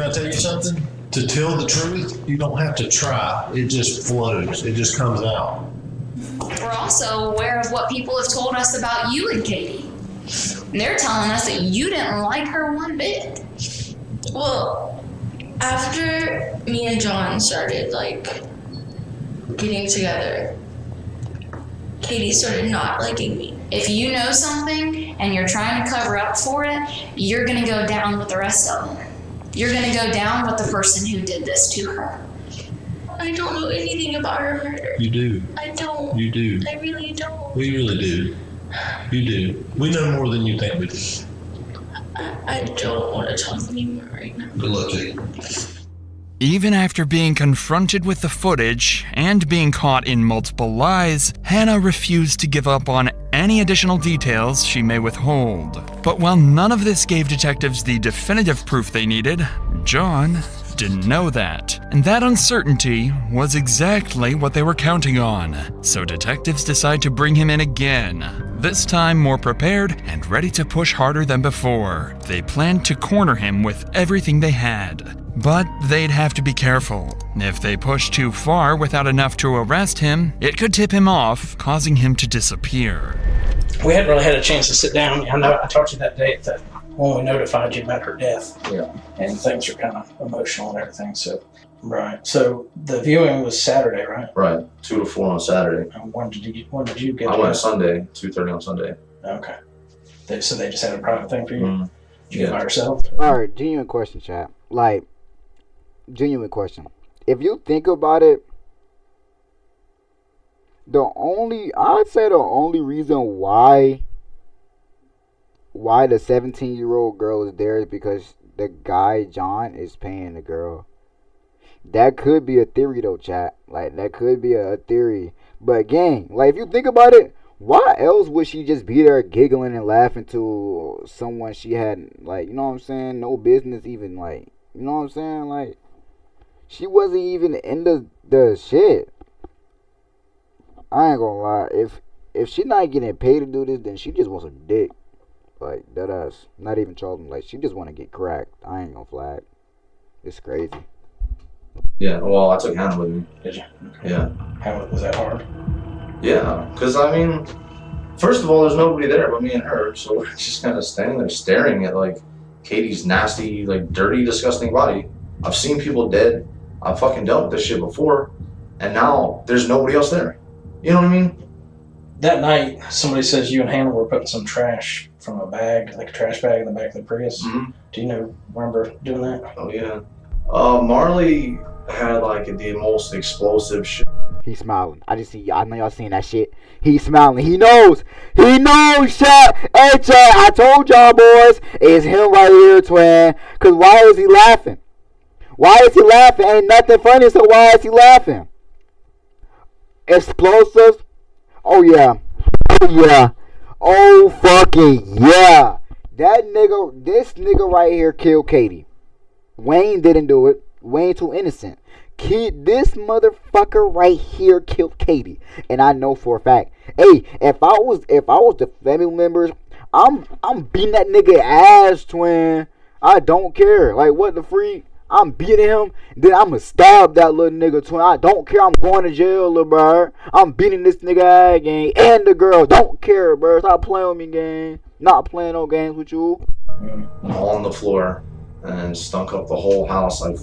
Speaker 9: tell you something? To tell the truth, you don't have to try. It just flows. It just comes out.
Speaker 17: We're also aware of what people have told us about you and Katie. And they're telling us that you didn't like her one bit.
Speaker 16: Well, after me and John started like getting together, Katie started not liking me.
Speaker 17: If you know something and you're trying to cover up for it, you're gonna go down with the rest of them. You're gonna go down with the person who did this to her.
Speaker 16: I I don't know anything about her murder.
Speaker 9: You do.
Speaker 16: I don't.
Speaker 9: You do.
Speaker 16: I really don't.
Speaker 9: We really do. You do. We know more than you think we do.
Speaker 16: I don't want to talk anymore right now.
Speaker 9: Good luck to you.
Speaker 3: Even after being confronted with the footage and being caught in multiple lies, Hannah refused to give up on any additional details she may withhold. But while none of this gave detectives the definitive proof they needed, John didn't know that. And that uncertainty was exactly what they were counting on. So detectives decide to bring him in again, this time more prepared and ready to push harder than before. They planned to corner him with everything they had. But they'd have to be careful. If they pushed too far without enough to arrest him, it could tip him off, causing him to disappear.
Speaker 6: We hadn't really had a chance to sit down. I know I talked to you that day when we notified you about her death.
Speaker 9: Yeah.
Speaker 6: And things are kind of emotional and everything. So, right. So the viewing was Saturday, right?
Speaker 10: Right. 2 to 4 on Saturday.
Speaker 6: And when did you get?
Speaker 10: I went Sunday, 2:30 on Sunday.
Speaker 6: Okay. So they just had a private thing for you.
Speaker 10: Mm-hmm.
Speaker 6: Did you get by yourself?
Speaker 1: All right, genuine question, chat. Like, genuine question. If you think about it, I'd say the only reason why the 17-year-old girl is there is because the guy, John, is paying the girl. That could be a theory though, chat. Like, that could be a theory. But again, like, if you think about it, why else would she just be there giggling and laughing to someone she had, like, you know what I'm saying, no business even, like, you know what I'm saying? Like, she wasn't even in the shit. I ain't gonna lie. If she not getting paid to do this, then she just wants a dick. Like, that ass. Not even trolling. Like, she just want to get cracked. I ain't gonna flag. It's crazy.
Speaker 10: Yeah, well, I took Hannah with me.
Speaker 6: Did you?
Speaker 10: Yeah.
Speaker 6: How was that hard?
Speaker 10: Yeah, because, I mean, first of all, there's nobody there but me and her, so we're just kind of standing there staring at, like, Katie's nasty, like, dirty, disgusting body. I've seen people dead. I've fucking dealt with this shit before, and now there's nobody else there. You know what I mean?
Speaker 6: That night, somebody says you and Hannah were putting some trash from a bag, like a trash bag in the back of the Prius.
Speaker 10: Mm-hmm.
Speaker 6: Do you remember doing that?
Speaker 10: Oh, yeah. Marley had, like, the most explosive shit.
Speaker 1: He's smiling. I know y'all seen that shit. He's smiling. He knows, chat. Hey, chat, I told y'all, boys, it's him right here, twin. Because why is he laughing? Ain't nothing funny, so why is he laughing? Explosive? Oh, yeah. Oh, fucking yeah. This nigga right here killed Katie. Wayne didn't do it. Wayne too innocent. This motherfucker right here killed Katie, and I know for a fact. Hey, if I was the family members, I'm beating that nigga ass, twin. I don't care. Like, what the freak? I'm beating him, then I'ma stab that little nigga, twin. I don't care. I'm going to jail, little bro. I'm beating this nigga ass, gang, and the girl. Don't care, bro. Stop playing with me, gang. Not playing no games with you.
Speaker 10: On the floor and stunk up the whole house. I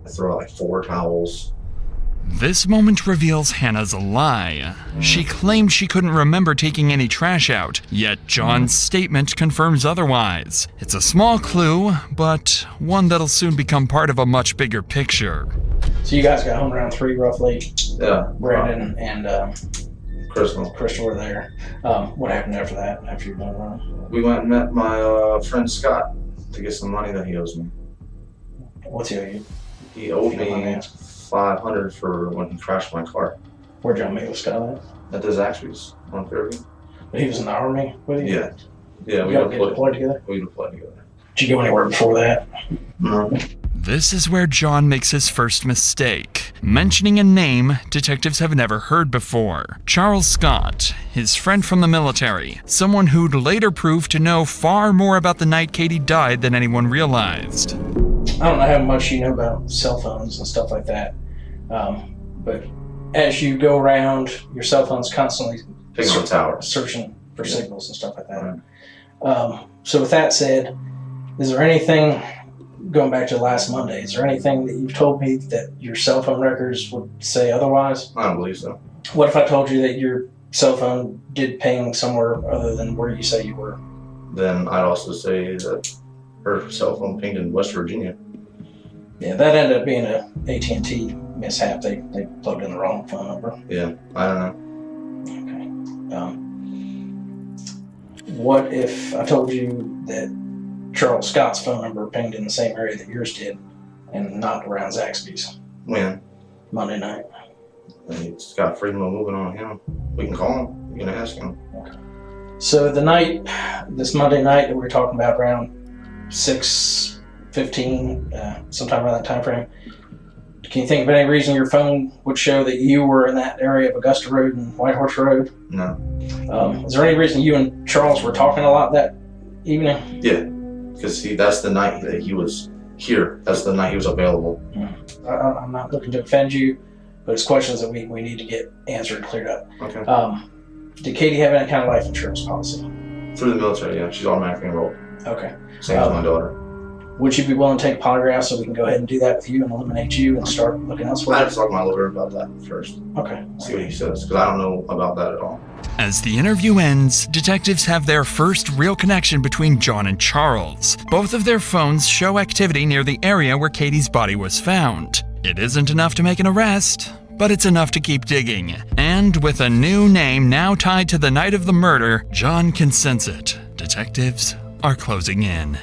Speaker 10: threw out like 4 towels.
Speaker 3: This moment reveals Hannah's a lie. She claimed she couldn't remember taking any trash out, yet John's statement confirms otherwise. It's a small clue, but one that'll soon become part of a much bigger picture.
Speaker 6: So you guys got home around 3 roughly?
Speaker 10: Yeah.
Speaker 6: Brandon and
Speaker 10: Crystal
Speaker 6: were there. What happened after that, after you're done running?
Speaker 10: We went and met my friend Scott to get some money that he owes me.
Speaker 6: What's he owe you?
Speaker 10: He owed me $500 for when he crashed my car.
Speaker 6: Where'd y'all meet with Scott
Speaker 10: at the Zaxby's on Fairview.
Speaker 6: But he was in the Army with you?
Speaker 10: Yeah. Yeah,
Speaker 6: we deployed together?
Speaker 10: We deployed together.
Speaker 6: Did you go anywhere before that?
Speaker 10: No.
Speaker 3: This is where John makes his first mistake, mentioning a name detectives have never heard before. Charles Scott, his friend from the military, someone who'd later prove to know far more about the night Katie died than anyone realized.
Speaker 6: I don't know how much you know about cell phones and stuff like that, but as you go around, your cell phone's constantly searching for signals and stuff like that. Right. So with that said, is there anything, going back to last Monday, is there anything that you've told me that your cell phone records would say otherwise?
Speaker 10: I don't believe so.
Speaker 6: What if I told you that your cell phone did ping somewhere other than where you say you were?
Speaker 10: Then I'd also say that her cell phone pinged in West Virginia.
Speaker 6: Yeah, that ended up being a AT&T mishap. They plugged in the wrong phone number.
Speaker 10: Yeah, I don't know.
Speaker 6: What if I told you that Charles Scott's phone number pinged in the same area that yours did and not around Zaxby's?
Speaker 10: When?
Speaker 6: Monday night.
Speaker 10: He's got freedom of moving on him. We can call him. We can ask him.
Speaker 6: Okay. So this Monday night that we were talking about, around 6:15, sometime around that time frame, can you think of any reason your phone would show that you were in that area of Augusta Road and Whitehorse Road?
Speaker 10: No.
Speaker 6: Is there any reason you and Charles were talking a lot that evening?
Speaker 10: Yeah, because that's the night that he was here. That's the night he was available.
Speaker 6: I'm not looking to offend you, but it's questions that we need to get answered and cleared up.
Speaker 10: Okay.
Speaker 6: Did Katie have any kind of life insurance policy?
Speaker 10: Through the military, yeah. She's automatically enrolled.
Speaker 6: Okay.
Speaker 10: Same as my daughter.
Speaker 6: Would you be willing to take a polygraph so we can go ahead and do that with you and eliminate you and start looking elsewhere?
Speaker 10: I have to talk to my lawyer about that first.
Speaker 6: Okay.
Speaker 10: See what he says, because I don't know about that at all.
Speaker 3: As the interview ends, detectives have their first real connection between John and Charles. Both of their phones show activity near the area where Katie's body was found. It isn't enough to make an arrest, but it's enough to keep digging. And with a new name now tied to the night of the murder, John can sense it. Detectives are closing in.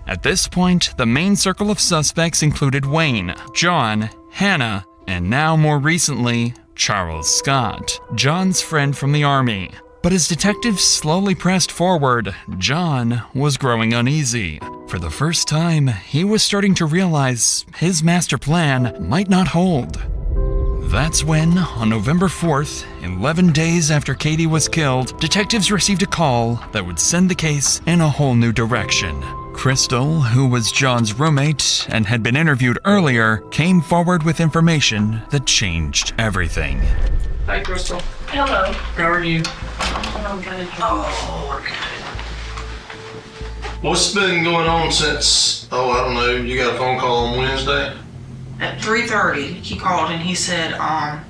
Speaker 3: At this point, the main circle of suspects included Wayne, John, Hannah, and now more recently, Charles Scott, John's friend from the Army. But as detectives slowly pressed forward, John was growing uneasy. For the first time, he was starting to realize his master plan might not hold. That's when, on November 4th, 11 days after Katie was killed, detectives received a call that would send the case in a whole new direction. Crystal, who was John's roommate and had been interviewed earlier, came forward with information that changed everything.
Speaker 12: Hi, Crystal. Hello.
Speaker 9: How are you?
Speaker 12: I'm good.
Speaker 9: Oh, okay. What's been going on since, I don't know, you got a phone call on Wednesday?
Speaker 12: At 3:30, he called and he said, are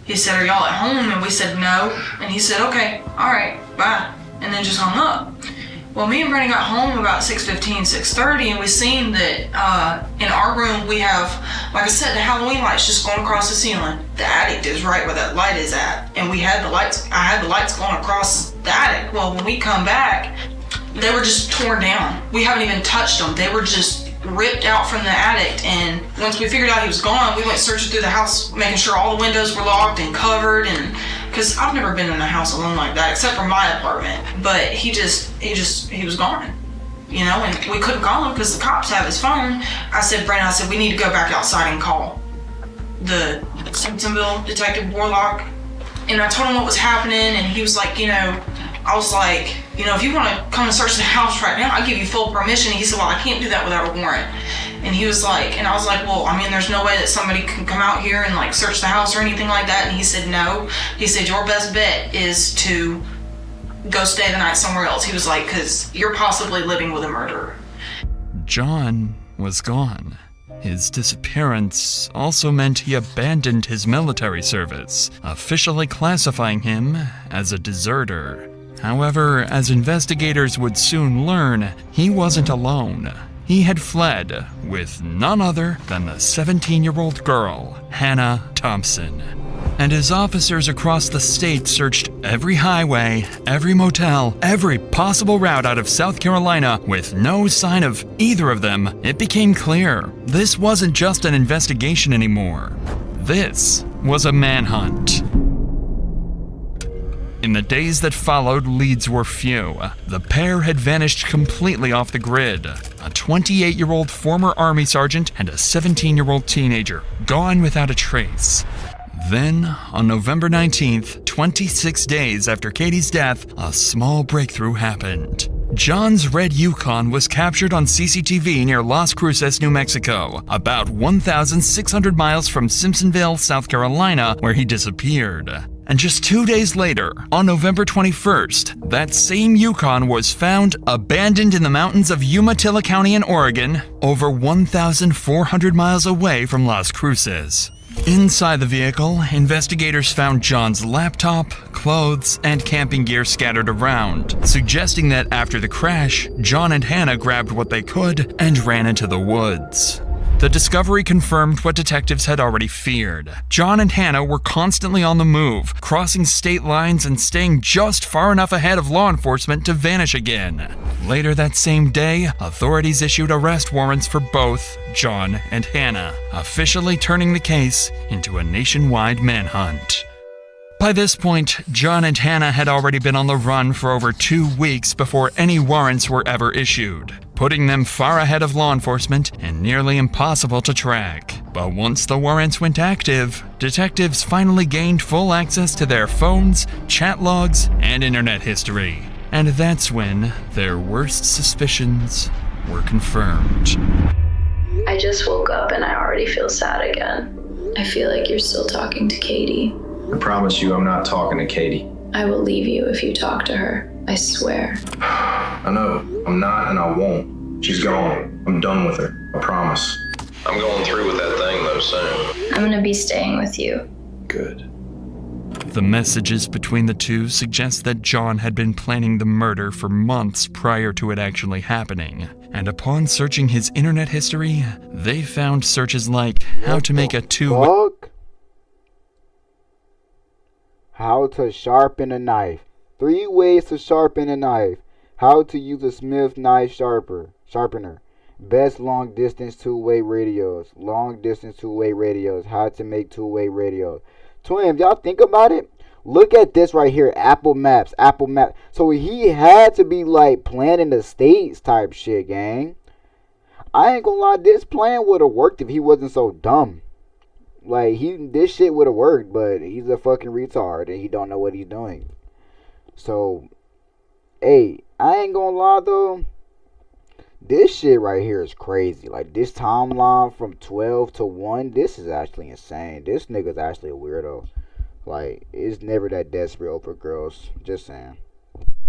Speaker 12: y'all at home? And we said no. And he said, okay, all right, bye. And then just hung up. Well, me and Brandon got home about 6:15, 6:30, and we seen that in our room we have, like I said, the Halloween lights just going across the ceiling. The attic is right where that light is at, and I had the lights going across the attic. Well, when we come back, they were just torn down. We haven't even touched them. They were just ripped out from the attic, and once we figured out he was gone, we went searching through the house, making sure all the windows were locked and covered, and because I've never been in a house alone like that, except for my apartment. But he was gone, you know, and we couldn't call him because the cops have his phone. I said, Brandon, we need to go back outside and call the Simpsonville Detective Warlock. And I told him what was happening, and he was like, I was like, if you want to come and search the house right now, I'll give you full permission. And he said, well, I can't do that without a warrant. And he was like, and I was like, well, there's no way that somebody can come out here and like search the house or anything like that. And he said, no. He said, your best bet is to go stay the night somewhere else. He was like, because you're possibly living with a murderer.
Speaker 3: John was gone. His disappearance also meant he abandoned his military service, officially classifying him as a deserter. However, as investigators would soon learn, he wasn't alone. He had fled with none other than the 17-year-old girl, Hannah Thompson. And as officers across the state searched every highway, every motel, every possible route out of South Carolina with no sign of either of them, it became clear this wasn't just an investigation anymore. This was a manhunt. In the days that followed, leads were few. The pair had vanished completely off the grid. A 28-year-old former Army sergeant and a 17-year-old teenager, gone without a trace. Then, on November 19th, 26 days after Katie's death, a small breakthrough happened. John's red Yukon was captured on CCTV near Las Cruces, New Mexico, about 1,600 miles from Simpsonville, South Carolina, where he disappeared. And just 2 days later, on November 21st, that same Yukon was found abandoned in the mountains of Umatilla County in Oregon, over 1,400 miles away from Las Cruces. Inside the vehicle, investigators found John's laptop, clothes, and camping gear scattered around, suggesting that after the crash, John and Hannah grabbed what they could and ran into the woods. The discovery confirmed what detectives had already feared. John and Hannah were constantly on the move, crossing state lines and staying just far enough ahead of law enforcement to vanish again. Later that same day, authorities issued arrest warrants for both John and Hannah, officially turning the case into a nationwide manhunt. By this point, John and Hannah had already been on the run for over 2 weeks before any warrants were ever issued, putting them far ahead of law enforcement and nearly impossible to track. But once the warrants went active, detectives finally gained full access to their phones, chat logs, and internet history. And that's when their worst suspicions were confirmed.
Speaker 16: I just woke up and I already feel sad again. I feel like you're still talking to Katie.
Speaker 18: I promise you I'm not talking to Katie.
Speaker 16: I will leave you if you talk to her. I swear.
Speaker 18: I know. I'm not and I won't. She's gone. I'm done with her. I promise. I'm going through with that thing though soon.
Speaker 16: I'm gonna be staying with you.
Speaker 18: Good.
Speaker 3: The messages between the two suggest that John had been planning the murder for months prior to it actually happening. And upon searching his internet history, they found searches like how to make a
Speaker 1: how to sharpen a knife. 3 ways to sharpen a knife. How to use a Smith knife sharpener. Best long distance two-way radios. Long distance two-way radios. How to make two-way radios. Twins, y'all think about it? Look at this right here. Apple Maps. So he had to be like planning the states type shit, gang. I ain't gonna lie, this plan would have worked if he wasn't so dumb. Like, this shit would have worked, but he's a fucking retard and he don't know what he's doing. So, hey, I ain't gonna lie though. This shit right here is crazy. Like, this timeline from 12 to 1, this is actually insane. This nigga's actually a weirdo. Like, it's never that desperate over girls. Just saying.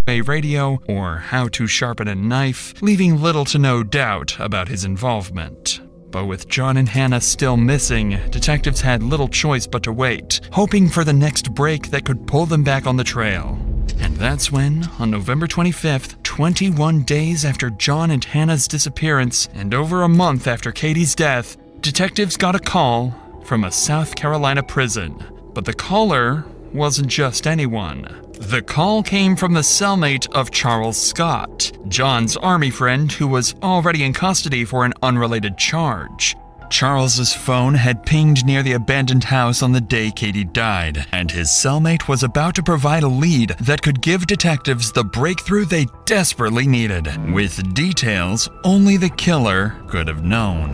Speaker 3: A radio or how to sharpen a knife, leaving little to no doubt about his involvement. But with John and Hannah still missing, detectives had little choice but to wait, hoping for the next break that could pull them back on the trail. And that's when, on November 25th, 21 days after John and Hannah's disappearance and over a month after Katie's death, detectives got a call from a South Carolina prison. But the caller wasn't just anyone. The call came from the cellmate of Charles Scott, John's army friend who was already in custody for an unrelated charge. Charles's phone had pinged near the abandoned house on the day Katie died, and his cellmate was about to provide a lead that could give detectives the breakthrough they desperately needed, with details only the killer could have known.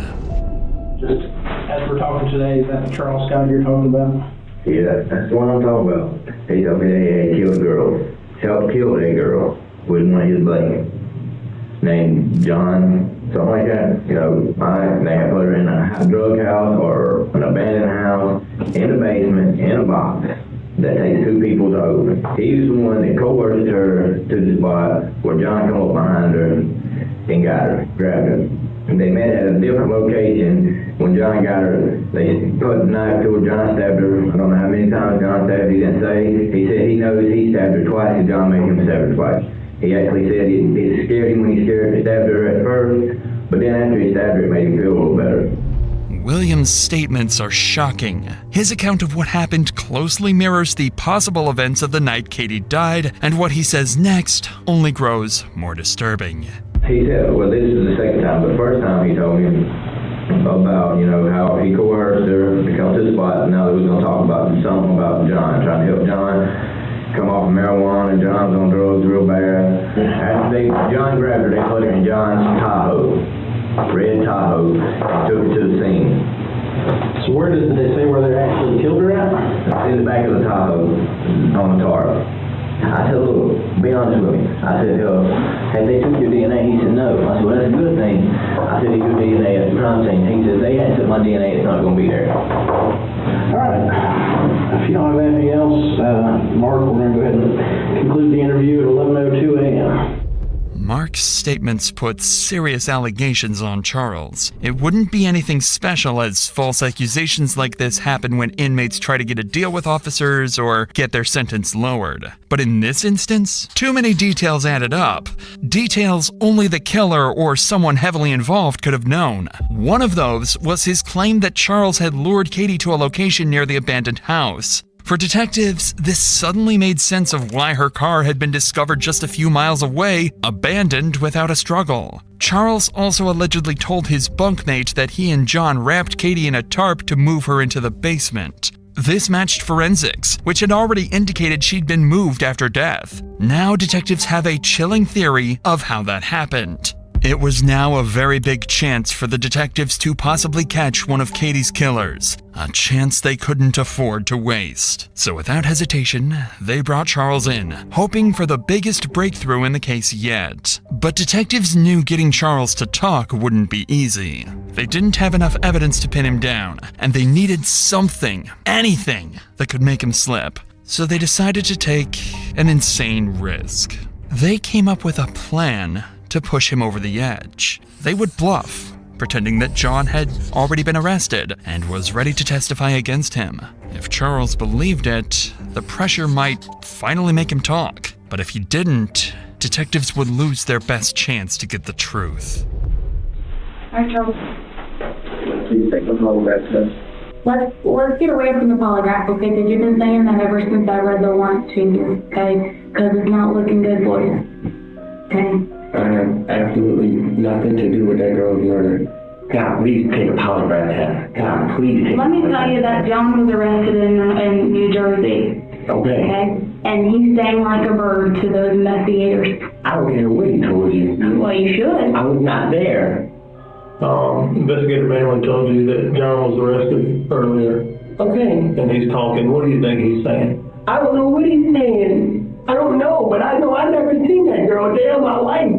Speaker 11: Just as we're talking today, is that the Charles Scott you're talking about?
Speaker 19: Yeah, that's the one I'm talking about. He told me they had killed a girl. Helped kill a girl with one of his buddies. Named John, something like that. You know, they had put her in a drug house or an abandoned house, in the basement, in a box. That takes 2 people to open. He was the one that coerced her to the spot where John came up behind her and got her, grabbed her. And they met at a different location. When John got her, they put the knife to her. John stabbed her. I don't know how many times John stabbed her. He didn't say. He said he knows he stabbed her twice and John made him stab her twice. He actually said it scared him when he stabbed her at first, but then after he stabbed her, it made him feel a little better.
Speaker 3: William's statements are shocking. His account of what happened closely mirrors the possible events of the night Katie died, and what he says next only grows more disturbing.
Speaker 19: He said, well, this is the second time. The first time he told me about, you know, how he coerced her to come to the spot, and now they was going to talk about something about John, trying to help John come off of marijuana, and John's on drugs real bad. After John grabbed her, they put her in John's Tahoe, red Tahoe, and took her to the scene.
Speaker 11: So where did they say where they actually killed her at?
Speaker 19: In the back of the Tahoe, on the tarp. I said, look, be honest with me. I said, have they took your DNA? He said, no. I said, well, that's a good thing. I said, your DNA at the crime scene. He said, they hadn't took my DNA, it's not going to be there.
Speaker 11: All right. If you don't have anything else, Mark, we're going to go ahead and conclude the interview at 11:02 a.m.
Speaker 3: Mark's statements put serious allegations on Charles. It wouldn't be anything special, as false accusations like this happen when inmates try to get a deal with officers or get their sentence lowered. But in this instance, too many details added up. Details only the killer or someone heavily involved could have known. One of those was his claim that Charles had lured Katie to a location near the abandoned house. For detectives, this suddenly made sense of why her car had been discovered just a few miles away, abandoned without a struggle. Charles also allegedly told his bunkmate that he and John wrapped Katie in a tarp to move her into the basement. This matched forensics, which had already indicated she'd been moved after death. Now detectives have a chilling theory of how that happened. It was now a very big chance for the detectives to possibly catch one of Katie's killers, a chance they couldn't afford to waste. So without hesitation, they brought Charles in, hoping for the biggest breakthrough in the case yet. But detectives knew getting Charles to talk wouldn't be easy. They didn't have enough evidence to pin him down, and they needed something, anything, that could make him slip. So they decided to take an insane risk. They came up with a plan to push him over the edge. They would bluff, pretending that John had already been arrested and was ready to testify against him. If Charles believed it, the pressure might finally make him talk. But if he didn't, detectives would lose their best chance to get the truth.
Speaker 13: All right, Charles.
Speaker 11: Please take the polygraph test.
Speaker 13: Let's get away from the polygraph, okay? Because you've been saying that ever since I read the warrant to you, okay? Because it's not looking good for you, okay?
Speaker 11: I have absolutely nothing to do with that girl's murder. God, please take a polygraph test. God, please take
Speaker 13: Let me tell you that John was arrested in New Jersey. Okay? And he sang like a bird to those investigators.
Speaker 11: I don't care what he told you.
Speaker 13: Well, you should.
Speaker 11: I was not there.
Speaker 5: Investigator Manley told you that John was arrested earlier.
Speaker 11: Okay.
Speaker 5: And he's talking. What do you think he's saying?
Speaker 11: I don't know what he's saying. I don't know, but I know I never seen that girl a day of my life.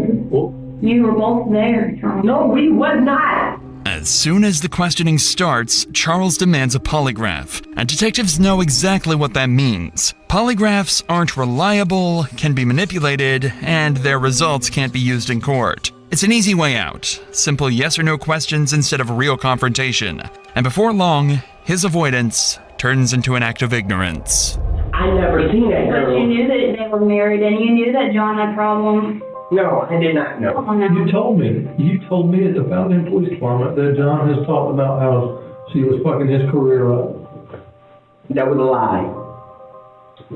Speaker 13: You were both there, Charles.
Speaker 11: No, we was not.
Speaker 3: As soon as the questioning starts, Charles demands a polygraph, and detectives know exactly what that means. Polygraphs aren't reliable, can be manipulated, and their results can't be used in court. It's an easy way out. Simple yes or no questions instead of real confrontation. And before long, his avoidance turns into an act of ignorance.
Speaker 11: I never seen that girl.
Speaker 13: But you knew that they were married, and you knew that John had problems.
Speaker 11: No, I did not know.
Speaker 13: Oh, no.
Speaker 5: You told me at the Fountain Police Department that John has talked about how she was fucking his career up.
Speaker 11: That was a lie.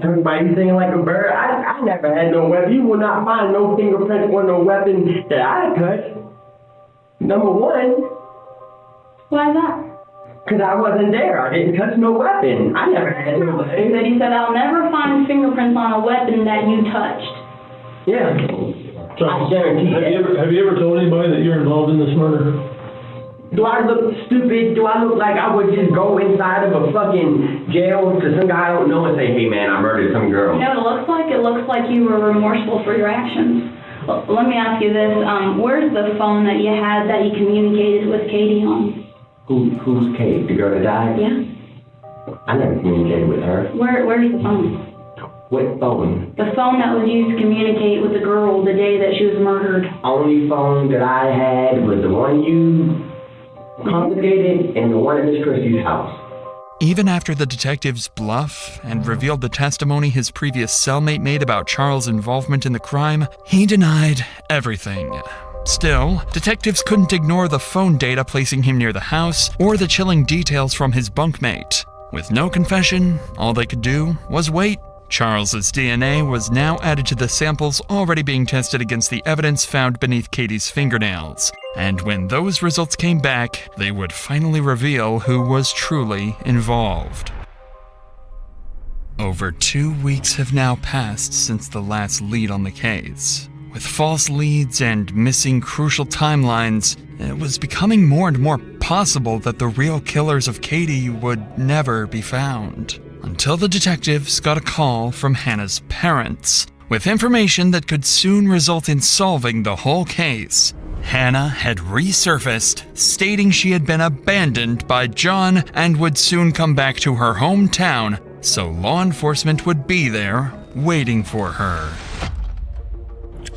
Speaker 11: Everybody singing like a bird. I never had no weapon. You will not find no fingerprints or no weapon that I touched. Number one.
Speaker 13: Why is that?
Speaker 11: Because I wasn't there. I didn't touch no weapon. I never had no weapon.
Speaker 13: But he said, I'll never find fingerprints on a weapon that you touched.
Speaker 11: Yeah.
Speaker 5: So,
Speaker 11: I guarantee
Speaker 5: have you ever told anybody that you're involved in this murder?
Speaker 11: Do I look stupid? Do I look like I would just go inside of a fucking jail to some guy I don't know and say, hey man, I murdered some girl?
Speaker 13: You know, it looks like you were remorseful for your actions. Well, let me ask you this. Where's the phone that you had that you communicated with Katie on?
Speaker 11: Who's Kate? The girl that died?
Speaker 13: Yeah.
Speaker 11: I never communicated with her.
Speaker 13: Where's the phone?
Speaker 11: What phone?
Speaker 13: The phone that was used to communicate with the girl the day that she was murdered.
Speaker 11: Only phone that I had was the one you confiscated and the one at Miss Christie's house.
Speaker 3: Even after the detectives bluff and revealed the testimony his previous cellmate made about Charles' involvement in the crime, he denied everything. Still, detectives couldn't ignore the phone data placing him near the house or the chilling details from his bunkmate. With no confession, all they could do was wait. Charles's DNA was now added to the samples already being tested against the evidence found beneath Katie's fingernails. And when those results came back, they would finally reveal who was truly involved. Over 2 weeks have now passed since the last lead on the case. With false leads and missing crucial timelines, it was becoming more and more possible that the real killers of Katie would never be found. Until the detectives got a call from Hannah's parents, with information that could soon result in solving the whole case. Hannah had resurfaced, stating she had been abandoned by John and would soon come back to her hometown, so law enforcement would be there, waiting for her.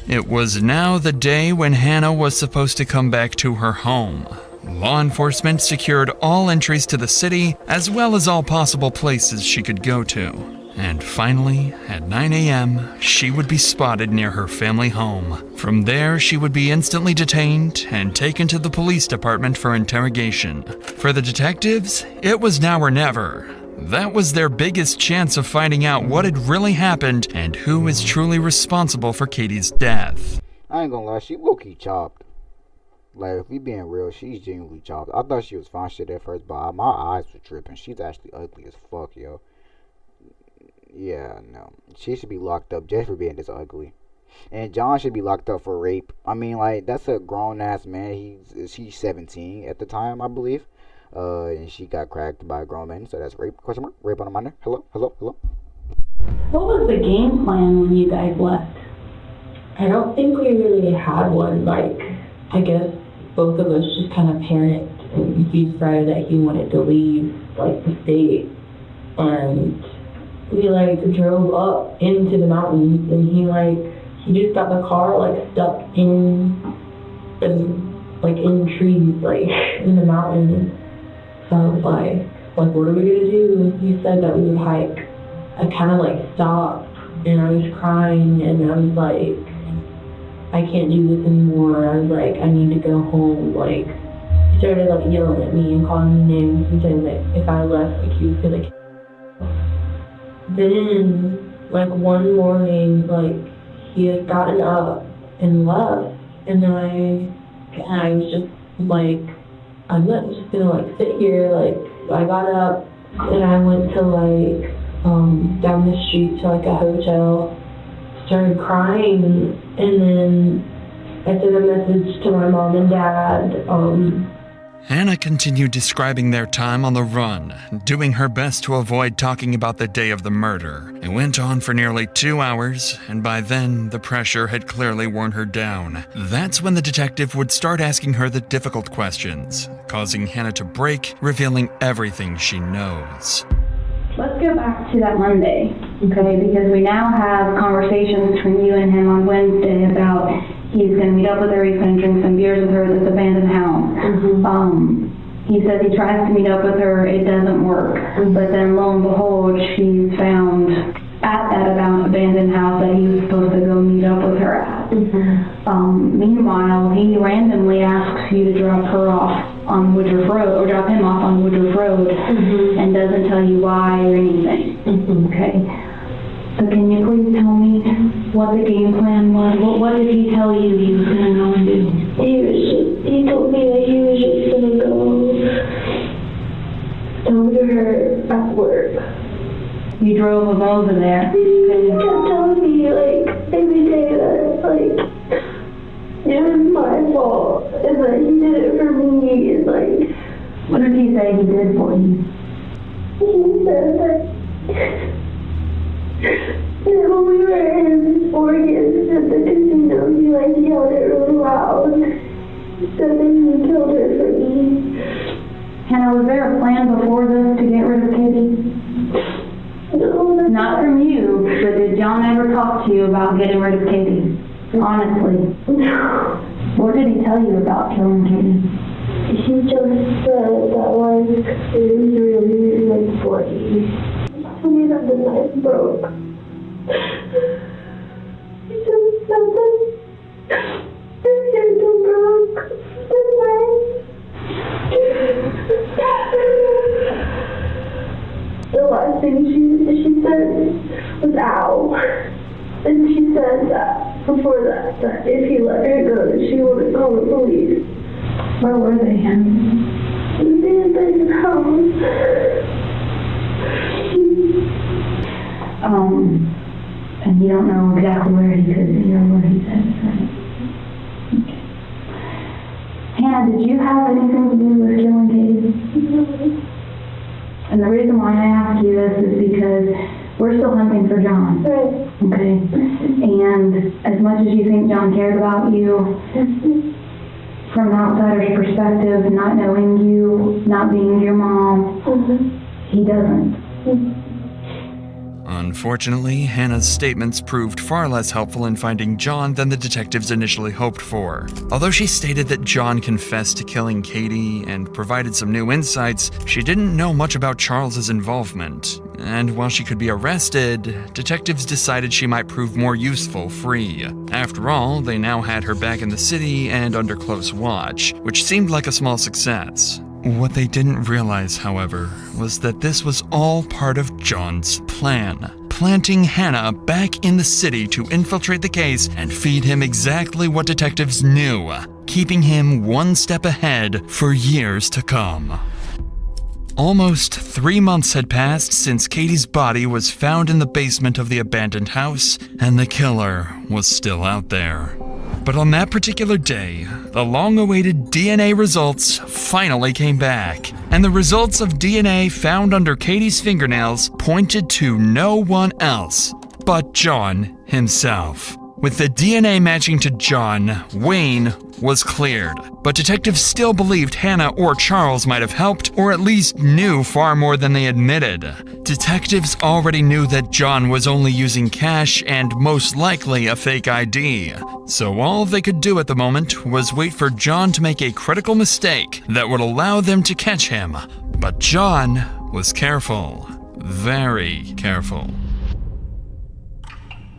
Speaker 3: It was now the day when Hannah was supposed to come back to her home. Law enforcement secured all entries to the city, as well as all possible places she could go to. And finally, at 9 a.m., she would be spotted near her family home. From there, she would be instantly detained and taken to the police department for interrogation. For the detectives, it was now or never. That was their biggest chance of finding out what had really happened and who is truly responsible for Katie's death.
Speaker 1: I ain't gonna lie, she low-key chopped. Like, if we being real, she's genuinely chopped. I thought she was fine shit at first, but my eyes were tripping. She's actually ugly as fuck, yo. Yeah, no. She should be locked up just for being this ugly. And John should be locked up for rape. I mean, like, that's a grown-ass man. He's 17 at the time, I believe. And she got cracked by a grown man, so that's rape. Question mark? Rape on a minor? Hello?
Speaker 20: What was the game plan when you guys left? I don't think we really had one. Like, I guess both of us just kind of panicked, and he decided that he wanted to leave, like, the state. And we, like, drove up into the mountains, and he just got the car, like, stuck in trees, like, in the mountains. So I was like, what are we gonna do? And he said that we would hike. I kind of, like, stopped, and I was crying, and I was like, I can't do this anymore. I was like, I need to go home. Like, he started, like, yelling at me and calling me names and saying that if I left, like, he was gonna kill me. Then, like, one morning, like, he had gotten up and left, and then I was just like, I'm not just gonna, like, sit here. Like, I got up and I went to, like, down the street to, like, a hotel, started crying, and then I sent a message to my mom and dad.
Speaker 3: Hannah continued describing their time on the run, doing her best to avoid talking about the day of the murder. It went on for nearly 2 hours, and by then, the pressure had clearly worn her down. That's when the detective would start asking her the difficult questions, causing Hannah to break, revealing everything she knows.
Speaker 13: Let's go back to that Monday, okay? Because we now have conversations between you and him on Wednesday about he's going to meet up with her, he's going to drink some beers with her at this abandoned house. He says he tries to meet up with her, it doesn't work. But then lo and behold, she's found at that abandoned house that he was supposed to go meet up with her at. Meanwhile, he randomly asks you to drop her off on Woodruff Road, or drop him off on Woodruff Road, and doesn't tell you why or anything. Okay. So can you please tell me what the game plan was? What did he tell you he was going to go and do?
Speaker 20: He told me that he was just going to go talk to her at work.
Speaker 13: You drove him over there?
Speaker 20: He kept telling me, like, every day that, like, it was my fault, and that he did it for me, and, like...
Speaker 13: What did he say he did for you?
Speaker 20: He said that... when we were in Oregon at the casino, he, like, yelled it really loud. He said that he killed her for me.
Speaker 13: Hannah, was there a plan before this to get rid of Katie?
Speaker 20: No.
Speaker 13: Not from you, but did John ever talk to you about getting rid of Katie? Honestly.
Speaker 20: No.
Speaker 13: What did he tell you about killing Katie?
Speaker 20: He just said that, like, it was really, like, bloody. He told me that the knife broke. He just said that the handle broke. The knife. The last thing she said was ow. And she said that before that if he let her go, that she wouldn't call the police.
Speaker 13: Where were they, Hannah?
Speaker 20: In the abandoned house.
Speaker 13: And you don't know exactly where he could be or what he said, right? Okay. Hannah, did you have anything to do with killing Katie? And the reason why I ask you this is because we're still hunting for John.
Speaker 20: Right.
Speaker 13: Okay? And as much as you think John cared about you, from an outsider's perspective, not knowing you, not being your mom, he doesn't.
Speaker 3: Unfortunately, Hannah's statements proved far less helpful in finding John than the detectives initially hoped for. Although she stated that John confessed to killing Katie and provided some new insights, she didn't know much about Charles's involvement. And while she could be arrested, detectives decided she might prove more useful free. After all, they now had her back in the city and under close watch, which seemed like a small success. What they didn't realize, however, was that this was all part of John's plan, planting Hannah back in the city to infiltrate the case and feed him exactly what detectives knew, keeping him one step ahead for years to come. Almost 3 months had passed since Katie's body was found in the basement of the abandoned house, and the killer was still out there. But on that particular day, the long-awaited DNA results finally came back, and the results of DNA found under Katie's fingernails pointed to no one else but John himself. With the DNA matching to John, Wayne was cleared, but detectives still believed Hannah or Charles might have helped, or at least knew far more than they admitted. Detectives already knew that John was only using cash and most likely a fake ID, so all they could do at the moment was wait for John to make a critical mistake that would allow them to catch him. But John was careful, very careful.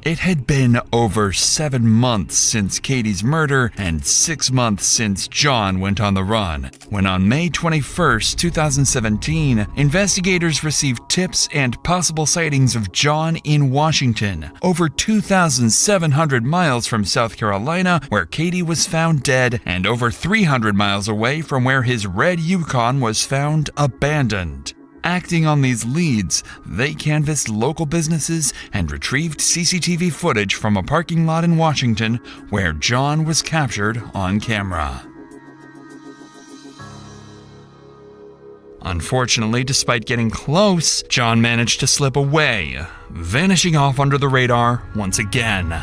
Speaker 3: It had been over 7 months since Katie's murder and 6 months since John went on the run, when on May 21st, 2017, investigators received tips and possible sightings of John in Washington, over 2,700 miles from South Carolina, where Katie was found dead, and over 300 miles away from where his red Yukon was found abandoned. Acting on these leads, they canvassed local businesses and retrieved CCTV footage from a parking lot in Washington where John was captured on camera. Unfortunately, despite getting close, John managed to slip away, vanishing off under the radar once again.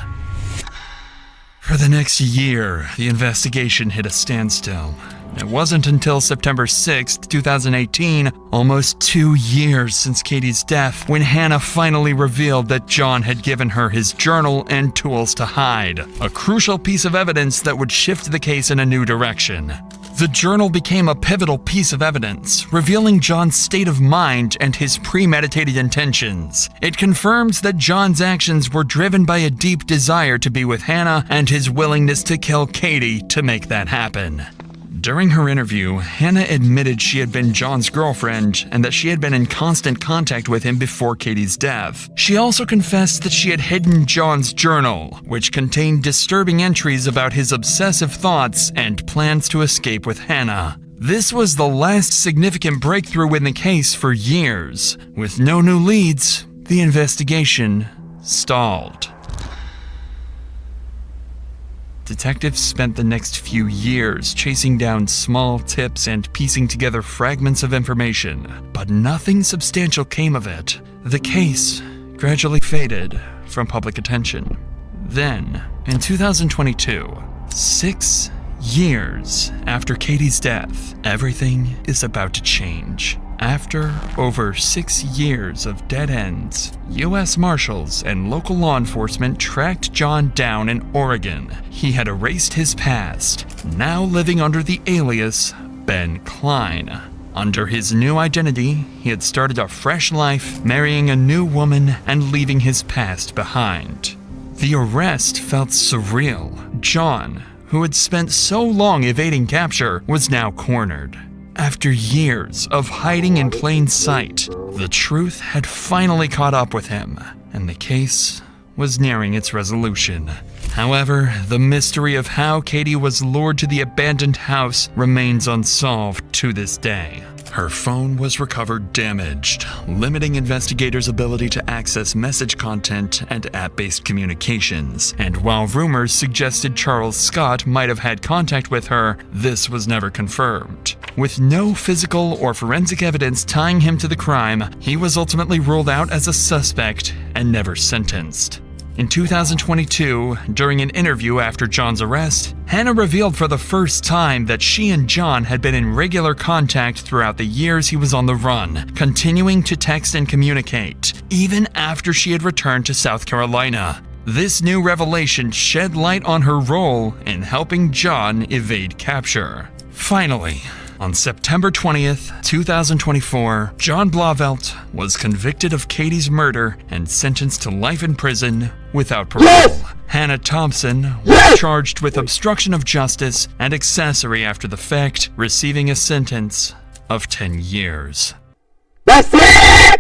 Speaker 3: For the next year, the investigation hit a standstill. It wasn't until September 6, 2018, almost 2 years since Katie's death, when Hannah finally revealed that John had given her his journal and tools to hide, a crucial piece of evidence that would shift the case in a new direction. The journal became a pivotal piece of evidence, revealing John's state of mind and his premeditated intentions. It confirms that John's actions were driven by a deep desire to be with Hannah and his willingness to kill Katie to make that happen. During her interview, Hannah admitted she had been John's girlfriend and that she had been in constant contact with him before Katie's death. She also confessed that she had hidden John's journal, which contained disturbing entries about his obsessive thoughts and plans to escape with Hannah. This was the last significant breakthrough in the case for years. With no new leads, the investigation stalled. Detectives spent the next few years chasing down small tips and piecing together fragments of information, but nothing substantial came of it. The case gradually faded from public attention. Then, in 2022, 6 years after Katie's death, everything is about to change. After over 6 years of dead ends, U.S. Marshals and local law enforcement tracked John down in Oregon. He had erased his past, now living under the alias Ben Klein. Under his new identity, he had started a fresh life, marrying a new woman and leaving his past behind. The arrest felt surreal. John, who had spent so long evading capture, was now cornered. After years of hiding in plain sight, the truth had finally caught up with him, and the case was nearing its resolution. However, the mystery of how Katie was lured to the abandoned house remains unsolved to this day. Her phone was recovered damaged, limiting investigators' ability to access message content and app-based communications. And while rumors suggested Charles Scott might have had contact with her, this was never confirmed. With no physical or forensic evidence tying him to the crime, he was ultimately ruled out as a suspect and never sentenced. In 2022, during an interview after John's arrest, Hannah revealed for the first time that she and John had been in regular contact throughout the years he was on the run, continuing to text and communicate, even after she had returned to South Carolina. This new revelation shed light on her role in helping John evade capture. Finally, on September 20th, 2024, John Blauvelt was convicted of Katie's murder and sentenced to life in prison without parole.
Speaker 1: Yes!
Speaker 3: Hannah Thompson was charged with obstruction of justice and accessory after the fact, receiving a sentence of 10 years.
Speaker 1: That's it!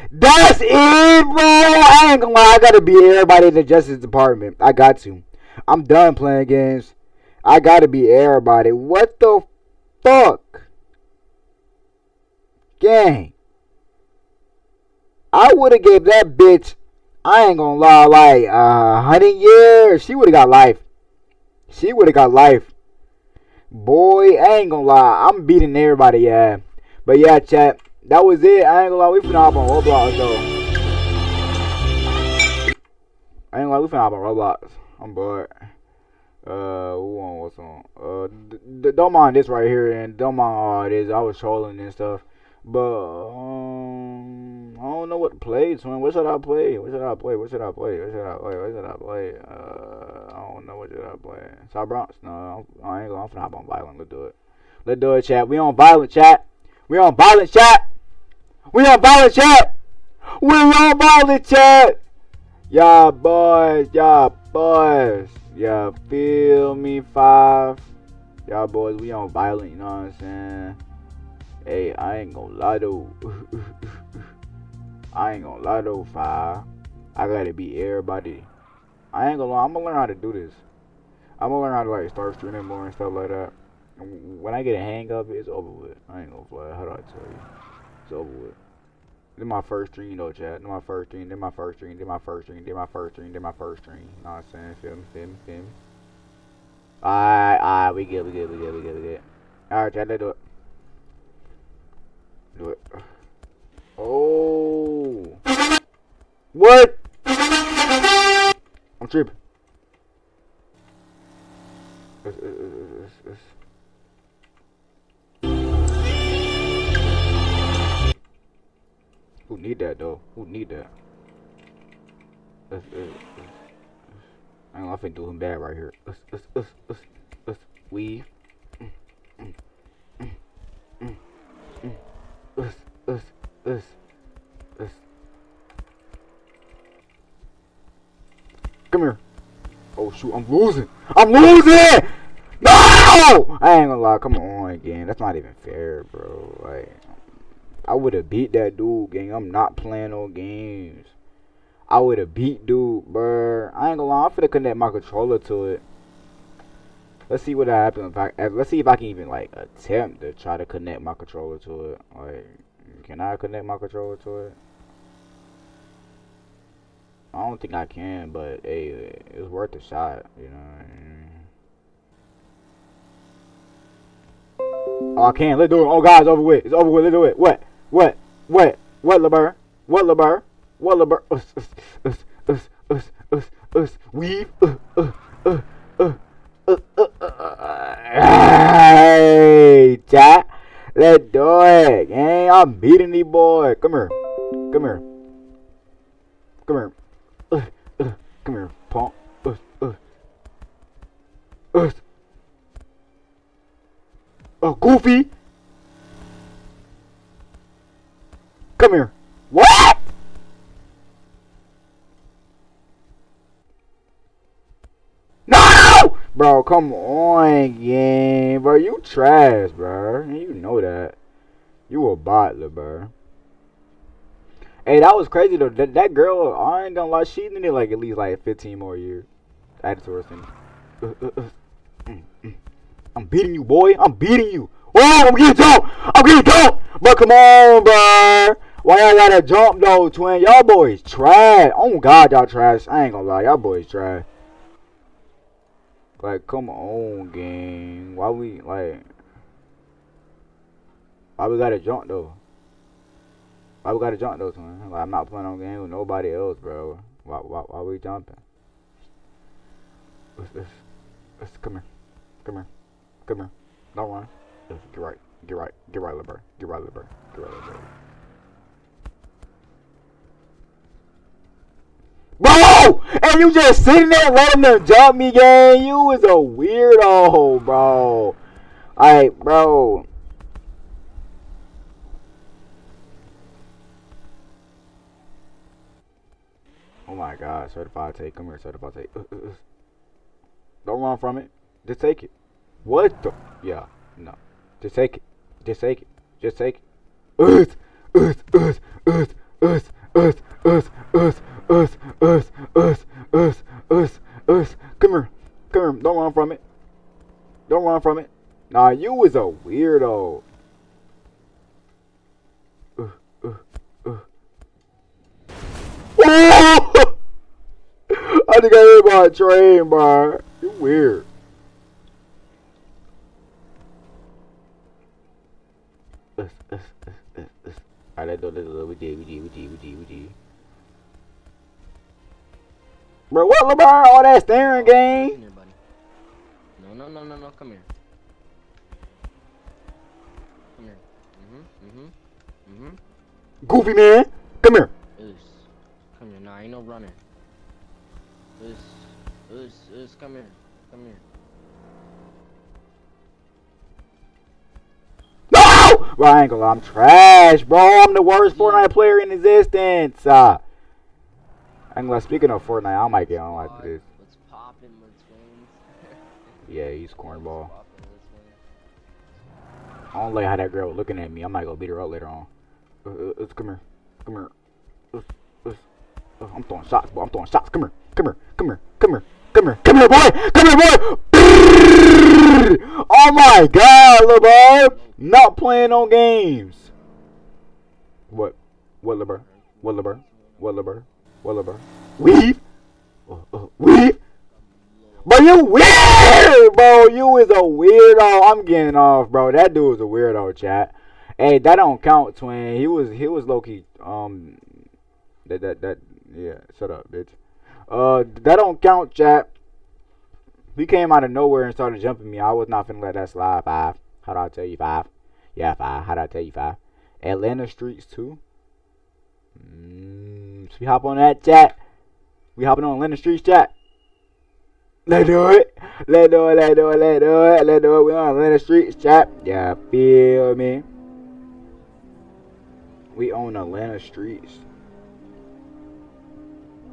Speaker 1: That's it, bro! I ain't gonna lie, I gotta be everybody in the Justice Department. I got to. I'm done playing games. I gotta be everybody. What the fuck? Gang. I would've gave that bitch, I ain't gonna lie, like 100 years. She would've got life. She would've got life. Boy, I ain't gonna lie. I'm beating everybody, yeah. But yeah, chat. That was it. I ain't gonna lie. We finna hop on Roblox, though. I ain't gonna lie. We finna hop on Roblox. I'm bored. Who on? What's on? Don't mind this right here, and don't mind all this. I was trolling and stuff, but I don't know what to play. Twin, what should I play? What should I play? What should I play? What should I play? What should I play? I don't know what should I play. South Bronx? No, I ain't gonna. I'm finna hop on Violent. Let's do it. Let's do it, chat. We on Violent, chat. We on Violent, chat. We on Violent, chat. We on Violent, chat. Y'all boys, y'all boys. Y'all feel me, 5? Y'all boys, we on Violent, you know what I'm saying? Hey, I ain't gonna lie though. I ain't gonna lie though, 5. I gotta beat everybody. I ain't gonna lie, I'm gonna learn how to do this. I'm gonna learn how to like start streaming more and stuff like that. And when I get a hang of it, it's over with. I ain't gonna fly. How do I tell you? It's over with. This my first stream though, chat. This my first stream. This my first stream. This my first stream. This my first stream. This my first stream. You know what I'm saying? Feel me? Feel me? Feel me? Alright, we good. Alright, chat, let's do it. Do it. Oh. What? I'm tripping. Who need that though? Who need that? I ain't gonna do him bad right here. Weave. Come here. Oh shoot, I'm losing. I'm losing! No! I ain't gonna lie, come on again. That's not even fair, bro. Like, I would have beat that dude, gang. I'm not playing no games. I would have beat dude, bruh. I ain't gonna lie, I'm finna connect my controller to it. Let's see what happens. Let's see if I can even like attempt to try to connect my controller to it. Like, can I connect my controller to it? I don't think I can, but hey, it's worth a shot, you know what I mean? Oh, I can. Let's do it. Oh, God, it's over with. It's over with. Let's do it. What, LeBur? What, LeBur? Weave. Hey, chat. Let's do it, gang. I'm beating these boys. Come here. Come here, punk. Goofy. Come here. What? No! Bro, come on, gang. Bro, you trash, bro. You know that. You a bot, bro. Hey, that was crazy, though. That girl, I ain't gonna lie, she needed like at least like 15 more years. Added to her thing. I'm beating you, boy. I'm beating you. Oh, I'm getting jumped. But come on, bro. Why y'all gotta jump, though, twin? Y'all boys trash. Oh, God, y'all trash. I ain't gonna lie. Y'all boys trash. Like, come on, gang. Why we gotta jump, though? Why we gotta jump, though, twin? Like, I'm not playing on game with nobody else, bro. Why we jumping? Let's come here. Come here. Come here. Don't run. Get right. Get right. Get right, little bird. Get right, little bird. Get right, little bird. Bro! And you just sitting there letting them jump me, gang. You was a weirdo, bro. Alright, bro. Oh my god, certified take. Come here, certified take. Don't run from it. Just take it. What the? Yeah, no. Just take it. Just take it. Just take it. Come here. Come here. Don't run from it. Don't run from it. Nah, you was a weirdo. I think I hit by a train, bro. You weird. Alright, let's do. We did. Bro, what, LeBron? All that staring, gang?
Speaker 21: Come here, buddy. No. Come here. Come here.
Speaker 1: Goofy man, come here.
Speaker 21: Come here. Nah, ain't no running. Come here. Come here.
Speaker 1: No! Bro, I ain't gonna lie, I'm trash, bro. I'm the worst Fortnite player in existence. I ain't gonna lie, speaking of Fortnite, I might get on like this.
Speaker 21: What's poppin'? What's wins?
Speaker 1: Yeah, he's cornball. I don't like how that girl was looking at me. I might go beat her up later on. Come here. Come here. I'm throwing shots, boy. I'm throwing shots. Come here. Come here. Come here. Come here. Come here. Come here, boy. Come here, boy. Oh my god, little boy. Not playing on games. What? What, little bird? What, little bird? What, little bird? What, little bird? Weave? Weave? Bro, you weird, bro. You is a weirdo. I'm getting off, bro. That dude was a weirdo, chat. Hey, that don't count, twin. He was low key. Yeah. Shut up, bitch. That don't count, chat. He came out of nowhere and started jumping me. I was not finna let that slide. 5. How do I tell you 5? Yeah, 5. How do I tell you 5? Atlanta streets too. So we hop on that, chat. We hopping on Atlanta streets, chat. Let's do it. Let's do it. Let's do it. Let's do it. Let's do it. We on Atlanta streets, chat. Yeah, feel me? We own Atlanta streets.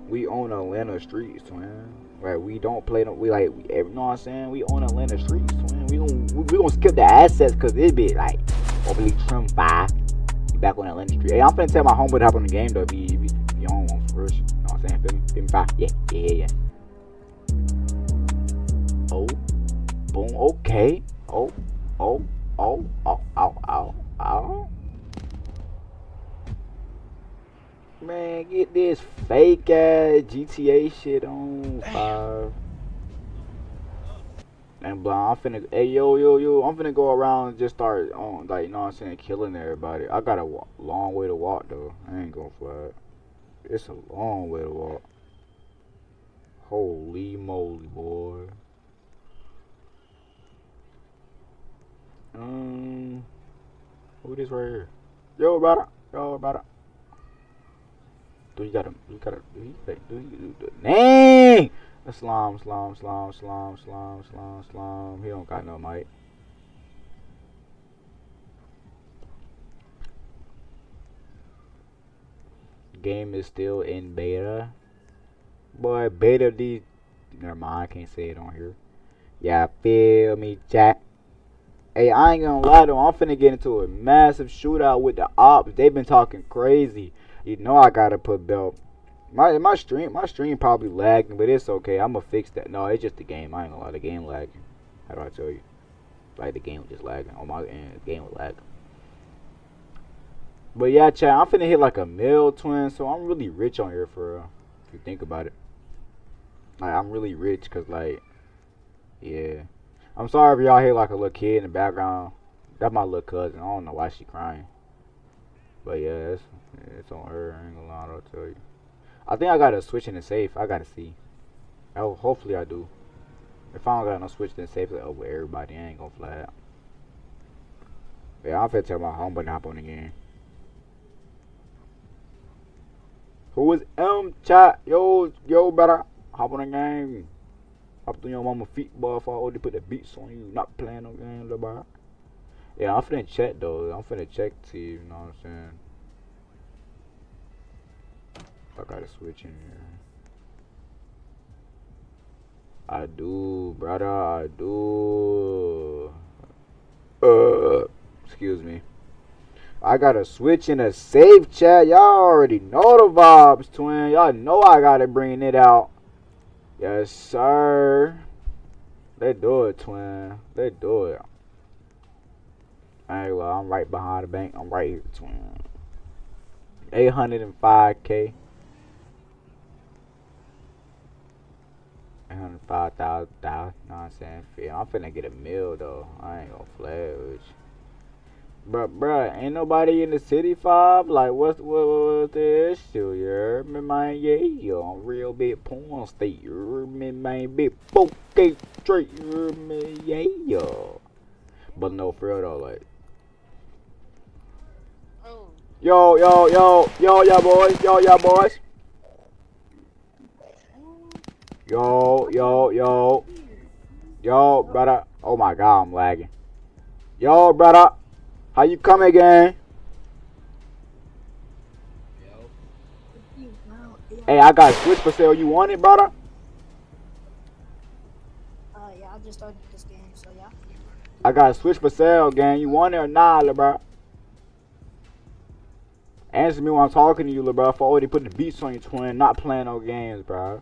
Speaker 1: We own Atlanta streets, man. Right? We don't play no. We like. You know what I'm saying? We own Atlanta streets, man. We gonna skip the assets because it be like overly trim 5. We back on Atlanta street. Hey, I'm finna tell my homeboy to hop on the game though. Be on some rush. You know what I'm saying? Feel me? 5. Yeah. Oh, boom. Okay. Oh. Man, get this fake ass GTA shit on 5. And blah, I'm finna, hey yo, I'm finna go around and just start on, like, you know what I'm saying, killing everybody. I got a long way to walk though. I ain't gonna fly. It's a long way to walk. Holy moly, boy. Who this right here? Yo, brother. Do you gotta, dang! Slime. He don't got no mic. Game is still in beta. Boy, beta these. Never mind, I can't say it on here. Yeah, feel me, chat. Hey, I ain't gonna lie though, I'm finna get into a massive shootout with the ops. They've been talking crazy. You know I gotta put belt. My stream probably lagging, but it's okay. I'ma fix that. No, it's just the game. I ain't gonna lie, the game lagging. How do I tell you? Like the game was just lagging. On my end, the game was lagging. But yeah, chat, I'm finna hit like a mil, twin, so I'm really rich on here for real. If you think about it. Like I'm really rich cause like, yeah. I'm sorry if y'all hear like a little kid in the background. That's my little cousin. I don't know why she crying. But yeah, it's on her. I ain't gonna lie, I'll tell you. I think I gotta switch in the safe. I gotta see. Oh, hopefully I do. If I don't got no switch in the safe, like, over everybody, I ain't gonna fly out. Yeah, I'm finna tell my homeboy to hop on the game. Who is chat? Yo, brother. Hop on the game. Hop on your mama feet, boy. If I already put the beats on you, not playing no game, little boy. Yeah, I'm finna check though. I'm finna check to see, you know what I'm saying? I gotta switch in here. I do, brother. I do. Excuse me. I gotta switch in a safe chat. Y'all already know the vibes, twin. Y'all know I gotta bring it out. Yes, sir. They do it, twin. They do it. Hey, well, I'm right behind the bank. I'm right here, twin. 805K. 805,000. You know what I'm saying? I'm finna get a meal, though. I ain't gonna flash with you. But, bruh, ain't nobody in the city, Fob? Like, what's the issue, you heard me, man? Yeah, I'm real big porn state, you heard me, man? Big 4K straight, you heard me? Yeah. But no, for real, though, like. Yo, boys. Yo, brother. Oh, my God, I'm lagging. Yo, brother. How you coming again? Hey, I got a Switch for sale. You want it, brother?
Speaker 7: Yeah, I just started this game, so yeah.
Speaker 1: I got a Switch for sale, gang. You want it or not, nah, bro? Answer me when I'm talking to you, bro. If I already put the beats on you, twin, not playing no games, bro.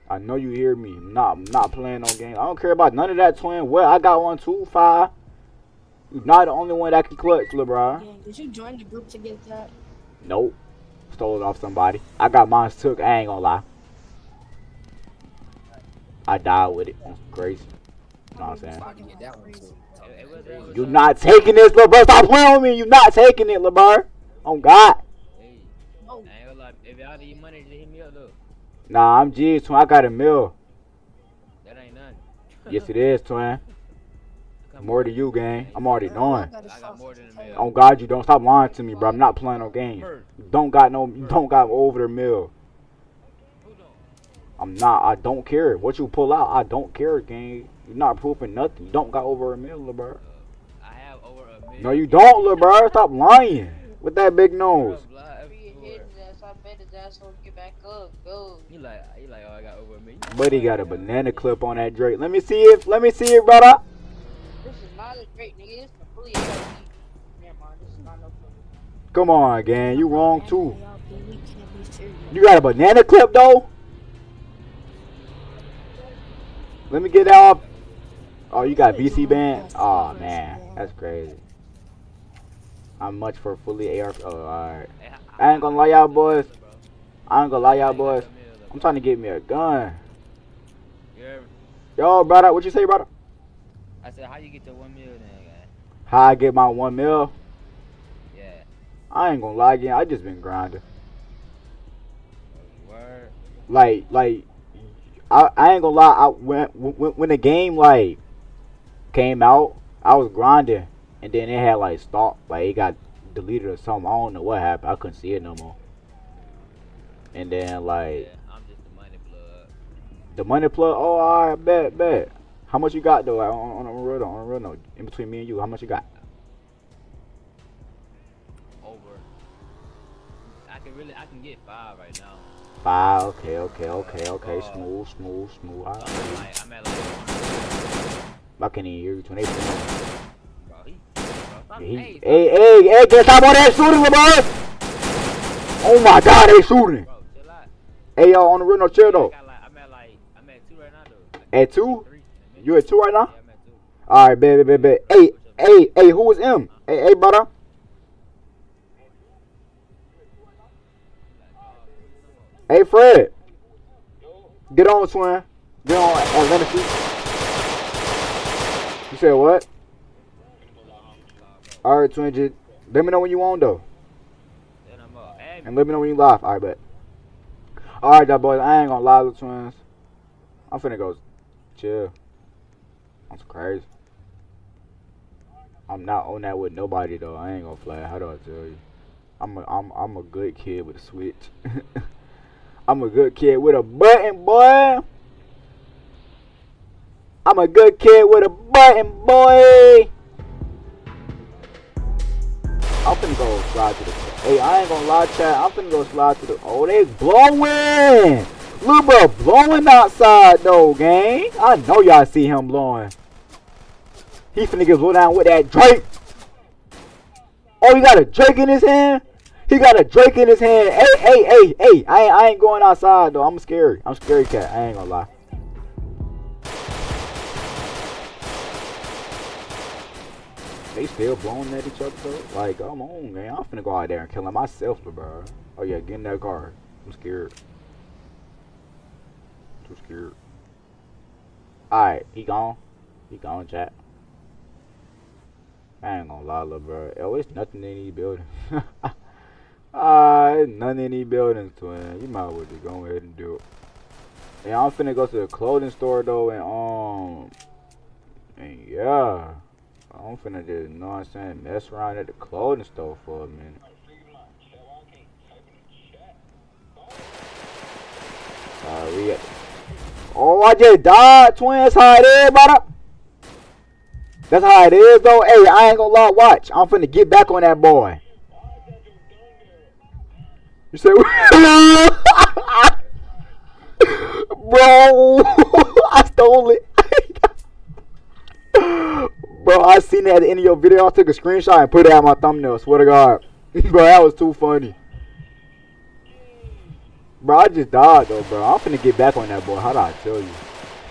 Speaker 1: I know you hear me. I'm not playing no games. I don't care about none of that, twin. Well, I got one too, 5. You're not the only one that can clutch, LeBron.
Speaker 7: Yeah, did you join the group to get that?
Speaker 1: Nope. Stole it off somebody. I got mine took. I ain't gonna lie. I died with it. That's crazy. You know what I'm saying? You not taking this, LeBron. Stop playing with me. You not taking it, LeBron. Oh, God.
Speaker 21: If y'all need money, just hit me up, though.
Speaker 1: Nah, I'm G's, twin. I got a mill.
Speaker 21: That ain't nothing.
Speaker 1: Yes, it is, twin. More than you, gang. I'm already knowing.
Speaker 21: I got more than a million.
Speaker 1: Oh God, you don't stop lying to me, bro. I'm not playing no games. You don't got over the mill. I'm not. I don't care what you pull out. I don't care, gang. You're not proving nothing. You don't got over a mill, bro.
Speaker 21: I have over a million.
Speaker 1: No, you don't, little bro. Stop lying with that big nose.
Speaker 21: You like, oh, I got over a million.
Speaker 1: Buddy got a banana clip on that Drake. Let me see it, brother.
Speaker 7: This is not a great nigga. It's completely ARP. Never mind. This is not no problem.
Speaker 1: Come on, gang. You wrong too. You got a banana clip though? Let me get that off. Oh, you got VC band? Oh man, that's crazy. I'm much for fully AR. Oh, alright. I ain't gonna lie, y'all boys. I'm trying to get me a gun. Yo, brother, what you say, brother?
Speaker 21: I said, how you get to 1 million then, guy?
Speaker 1: How I get my 1 mil?
Speaker 21: Yeah.
Speaker 1: I ain't gonna lie again. I just been grinding.
Speaker 21: Word.
Speaker 1: Like, I ain't gonna lie. When the game like came out, I was grinding, and then it had like stopped. Like it got deleted or something. I don't know what happened. I couldn't see it no more. And then like,
Speaker 21: yeah, I'm just the money plug.
Speaker 1: The money plug. Oh, alright, bet. How much you got though? On a real note, in between me and you, how much you got?
Speaker 21: Over. I can get 5 right now.
Speaker 1: 5. Okay. Smooth.
Speaker 21: I'm at like.
Speaker 1: I can't even hear you. 28.
Speaker 21: Hey,
Speaker 1: get stop on that shooting, LeBron! Oh my God, they shooting!
Speaker 21: Bro, chill out.
Speaker 1: Hey, y'all on the real no chill though.
Speaker 21: I'm at 2 right now though.
Speaker 1: At 2? You at 2 right now?
Speaker 21: Yeah, I'm at 2.
Speaker 1: Alright, bet. Hey, who is M? Hey, brother. Hey, Fred. Get on, twin. Get on Atlanta Street. You said what? Alright, twin. Just let me know when you on though. And let me know when you live. Alright, bet. Alright, y'all boys. I ain't gonna lie to the twins. I'm finna go chill. That's crazy. I'm not on that with nobody though. I ain't gonna fly. How do I tell you? I'm a good kid with a switch. I'm a good kid with a button, boy. I'm a good kid with a button, boy. I'm finna go slide to the. Hey, I ain't gonna lie, chat. I'm finna go slide to the. Oh, they blowing. Little bro blowing outside though, gang. I know y'all see him blowing. He finna get blown down with that Drake. Oh, he got a Drake in his hand. He got a Drake in his hand. Hey. I ain't going outside though. I'm scary. I'm scary cat. I ain't gonna lie. They still blowing at each other though. Like, come on, man. I'm finna go out there and kill him myself, bro. Oh yeah, get in that car. I'm scared. Too scared. Alright, he gone. He gone, chat. I ain't gonna lie, little bro. Oh, it's nothing in these buildings. It's nothing in these buildings, twin. You might as well just go ahead and do it. Yeah, I'm finna go to the clothing store though, and yeah. I'm finna just, you know what I'm saying, mess around at the clothing store for a minute. Oh, I just died, twin. That's how it is, brother. That's how it is, though. Hey, I ain't gonna lie. Watch. I'm finna get back on that boy. You say, bro, I stole it. Bro, I seen that at the end of your video. I took a screenshot and put it on my thumbnail. Swear to God. Bro, that was too funny. Bro, I just died though, bro. I'm finna get back on that boy. How do I tell you?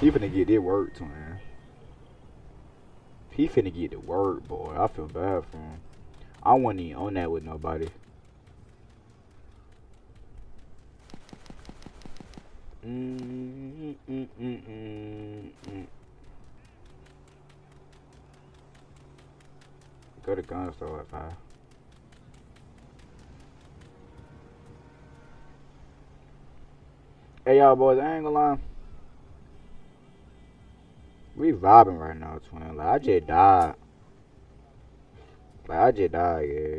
Speaker 1: He finna get it work, man. He finna get it work, boy. I feel bad for him. I wasn't even on that with nobody. Go to gun store at 5. Hey y'all boys, I ain't gonna lie. We vibing right now, twin. Like I just died. Yeah.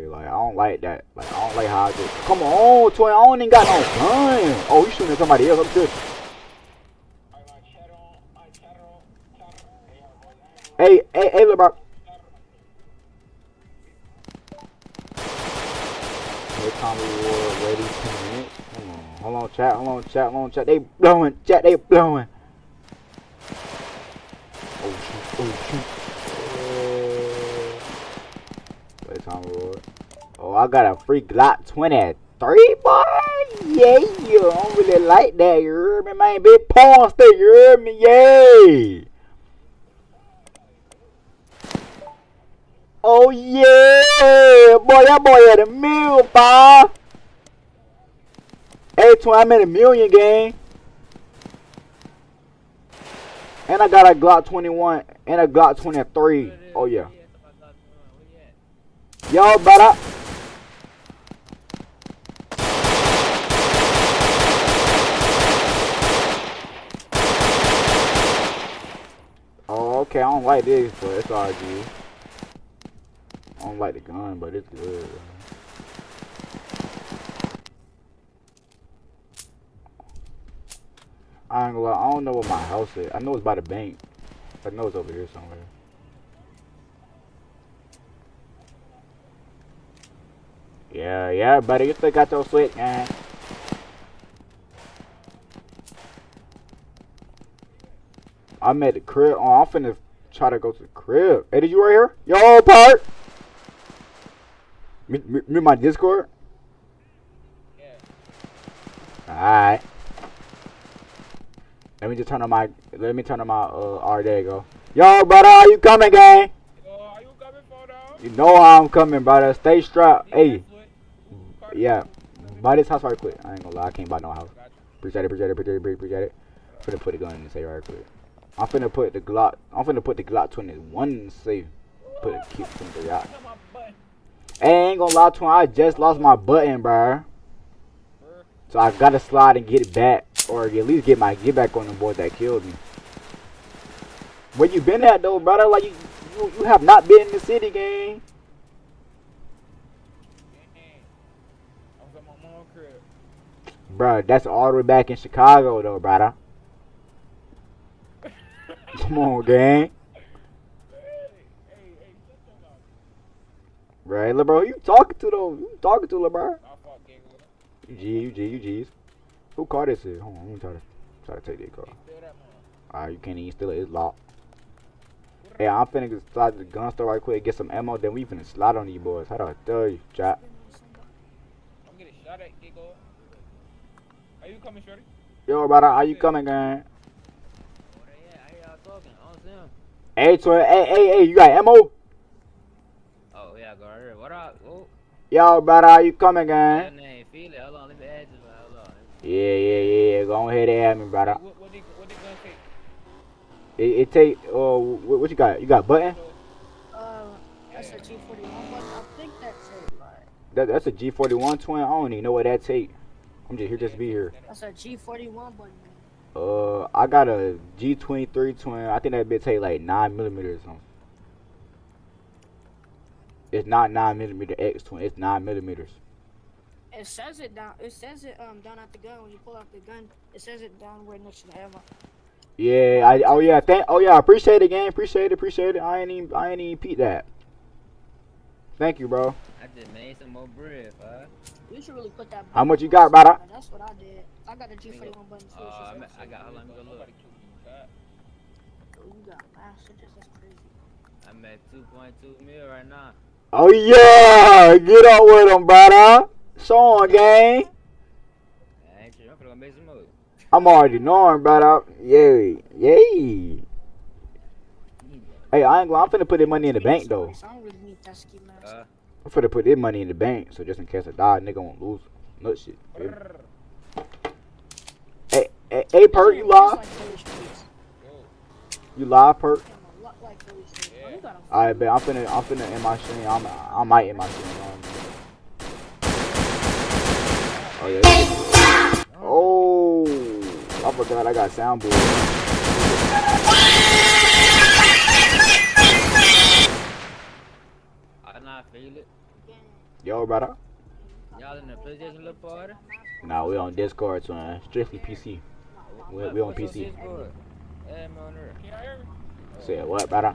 Speaker 1: Like I don't like that. Like I don't like how I just. Come on, twin. I don't even got no gun. Oh, you shooting at somebody else? I'm good. Hey, little bro. Tommy Ward ready 10 minutes. Hold on, chat. They blowing, chat. They blowing. Oh shoot. Wait, Tommy Ward. Oh, I got a free Glock 23, boy. Yeah, you don't really like that. You heard me, man? Big porn star. You heard me? Yeah. Oh yeah, boy, that boy at a mill, pal. Hey, twin, I'm at $1 million, gang. And I got a Glock 21 and a Glock 23. Oh yeah. Yo, brother. Oh, okay. I don't like this, but it's all good. I don't like the gun, but it's good. I ain't gonna lie, I don't know where my house is. I know it's by the bank. I know it's over here somewhere. Yeah, buddy, you still got your switch, man. I'm at the crib. Oh, I'm finna try to go to the crib. Hey, did you right here? Yo, part. Me my Discord? Yeah. Alright. Let me turn on my alright, there you go. Yo, brother, are you coming, gang? Yo, are you coming, photo? You know how I'm coming, brother. Stay strapped. Hey. Yeah. Buy this house right quick. I ain't gonna lie, I can't buy no house. Appreciate it. Finna put the gun in the safe right quick. I'm finna put the Glock 21 in the safe. Put it, keep it out. Hey, I ain't gonna lie to him, I just lost my button, bro. So I gotta slide and get it back, or at least get back on the boy that killed me. Where you been at though, brother? Like you have not been in the city, gang. Bro, that's all the way back in Chicago though, brother. Come on, gang. Right, lil' bro, who you talking to though? Who you talking to, lil' bro? You G's. Who car this is? Hold on, let me try to take that car. Alright, you can't even steal it. It's locked. Hey, I'm finna get slide to the gun store right quick, get some ammo, then we finna slide on these boys. How do I tell you, Jack?
Speaker 8: I'm getting shot at, Gigo. Are you coming, shorty?
Speaker 1: Yo, brother, how you coming, gang?
Speaker 21: I hear y'all talking. I don't see him.
Speaker 1: Hey, you got ammo?
Speaker 21: Oh, yeah, go right here. What up? Oh.
Speaker 1: Yo, brother, how you coming, gang?
Speaker 21: Name, feel it. Hold on, let me add you. Hold on.
Speaker 1: Yeah. Go ahead and add me, brother.
Speaker 8: What they gonna take?
Speaker 1: It take, what you got? You got button?
Speaker 7: That's a G41 button. I think that's it. Like,
Speaker 1: That's a G41 twin. I don't even know what that take. I'm just here just to be here.
Speaker 7: that's a G41 button.
Speaker 1: I got a G23 twin. I think that bitch take like 9mm or something. It's not 9mm X twin. It's 9mm.
Speaker 7: It says it down. It says it down at the gun when you pull out the gun. It says it down where next to the ammo.
Speaker 1: Yeah. I appreciate it, gang. Appreciate it. I ain't even peep that. Thank you, bro.
Speaker 21: I just made some more bread, huh?
Speaker 7: You should really put that.
Speaker 1: How much you got, brother?
Speaker 7: That's what I did. I got a G41 button too.
Speaker 21: I got. Hold on, let me go look.
Speaker 7: You got messages. That's crazy.
Speaker 21: I'm at 2.2 mil right now.
Speaker 1: Oh yeah, get up with him, brother. Show on, gang.
Speaker 21: I ain't sure. I'm gonna make some more.
Speaker 1: I'm already knowing, brother. Yay. Hey, I'm finna put this money in the bank though.
Speaker 7: I don't really need that ski mask.
Speaker 1: I'm finna put this money in the bank, so just in case I die, nigga won't lose nut shit. Hey, Perk, you live? You live, Perk? Alright, bet I'm finna end my stream. I might end my stream. Oh yeah. Oh, I forgot I got soundboard.
Speaker 21: I not feel it.
Speaker 1: Yo, brother.
Speaker 21: Y'all in the PlayStation little party?
Speaker 1: Nah, we on Discord, so strictly PC. We on PC.
Speaker 21: Hey, man, here.
Speaker 1: Say what, brother?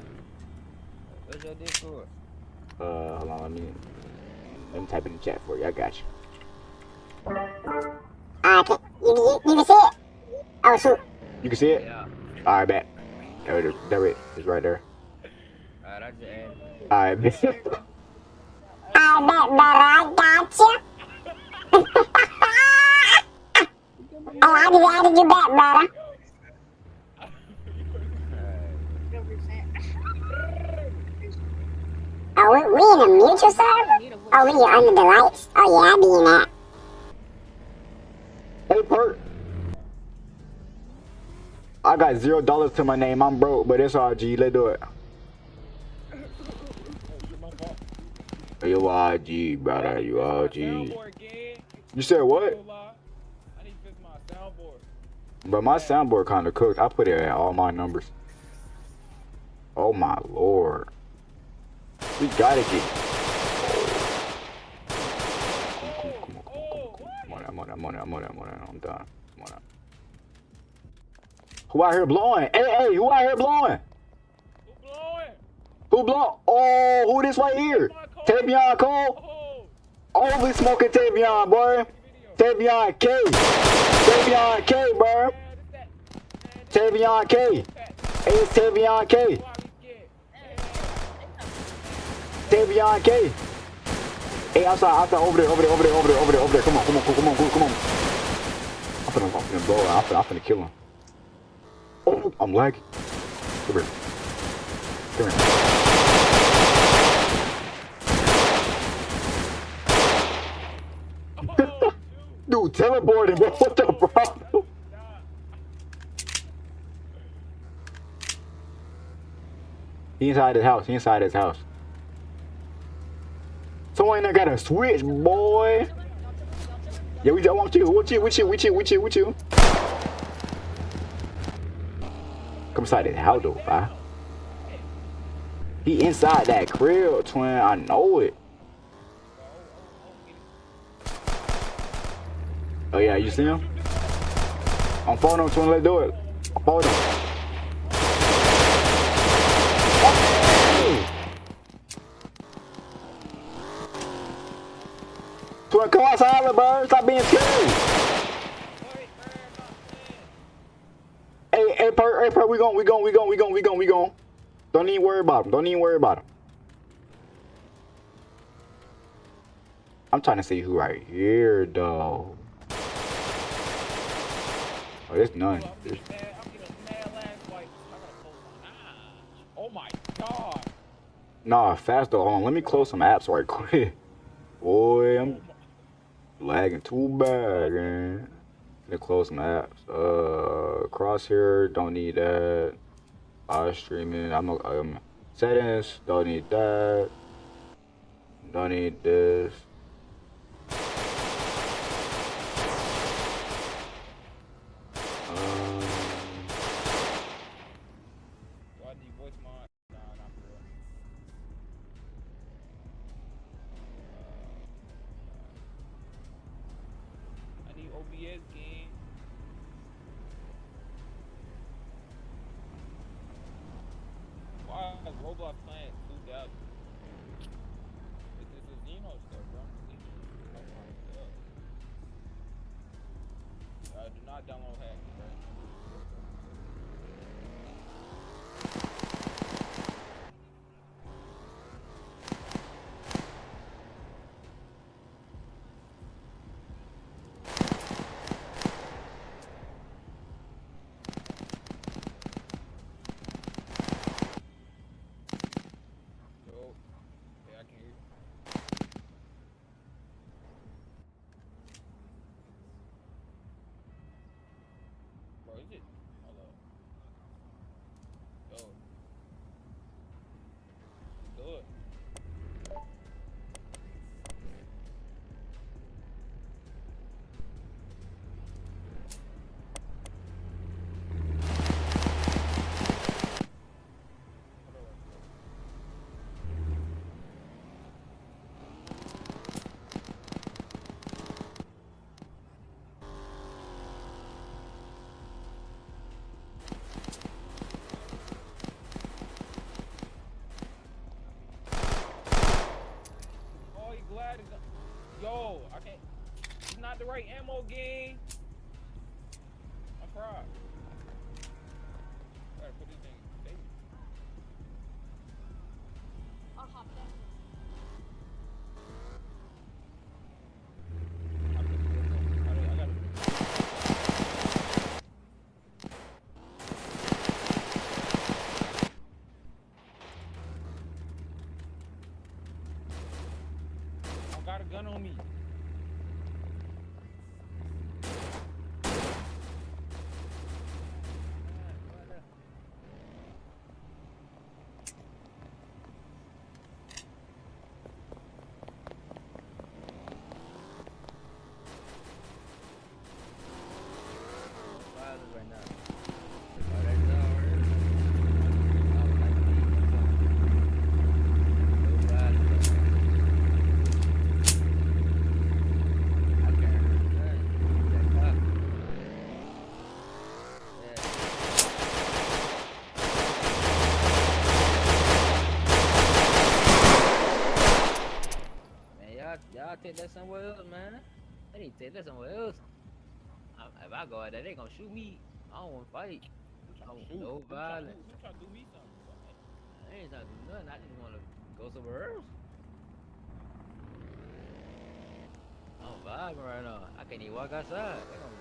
Speaker 21: What's your Discord?
Speaker 1: Hold on, let me type in the chat for you. I got you.
Speaker 22: You can see it? Oh, shoot.
Speaker 1: You can see it?
Speaker 21: Yeah.
Speaker 1: Alright, bet. There it is, right there.
Speaker 21: Alright, I just added.
Speaker 1: Alright, bet.
Speaker 22: I bet, brother, I got you. Oh, I just added you back, brother. Oh, we in a mutual server? Oh, we are under the lights? Oh, yeah, I be in that.
Speaker 1: Hey, Perk. I got $0 to my name. I'm broke, but it's RG. Let's do it. You RG, brother. You RG. You said what? But my soundboard kind of cooked. I put it at all my numbers. Oh my lord. We gotta get. I'm done. I'm on. Who out here blowing? Hey, who out here blowing? Who blowing? Oh, who this right here? Tavion Cole? Oh, we smoking Tavion, boy. Tavion K. Tavion K, bro. Tavion K. Hey, it's Tavion K. Tavion K. Hey, outside, over there. Come on. I'm finna blow it. I'm finna kill him. Oh, I'm lagging. Come here. Dude, teleporting, bro. What the problem? He inside his house. Someone in there got a switch, boy. Yeah, I want you. With you. Come inside this house though, bye. He inside that crib, twin. I know it. Oh yeah, you see him? I'm following him, twin. Let's do it. I'm following him. Twin, come outside, bro. Stop being scared. Hey, per, we gon'. Don't even worry about him. I'm trying to see who right here, though. Oh, there's none.
Speaker 8: Oh my god.
Speaker 1: Nah, fast though. Hold on, let me close some apps right quick. Boy, I'm lagging too bad, man. Let me close some apps. Crosshair, don't need that. Live streaming, I'm settings, don't need that. Don't need this.
Speaker 8: Roblox playing 2000. This is Xeno stuff, bro. Do not download hacks, bro. Yo, I can't. It's not the right ammo game. I'm fried. Gotta put this thing in the baby.
Speaker 7: I'll hop down.
Speaker 8: Got a gun on me.
Speaker 21: Y'all take that somewhere else, man. They need to take that somewhere else. If I go out there, they gonna shoot me. I don't wanna fight. I don't want no violence.
Speaker 8: You try to do me something.
Speaker 21: I ain't trying to do nothing. I just wanna go somewhere else. I'm vibing right now. I can't even walk outside. They gonna,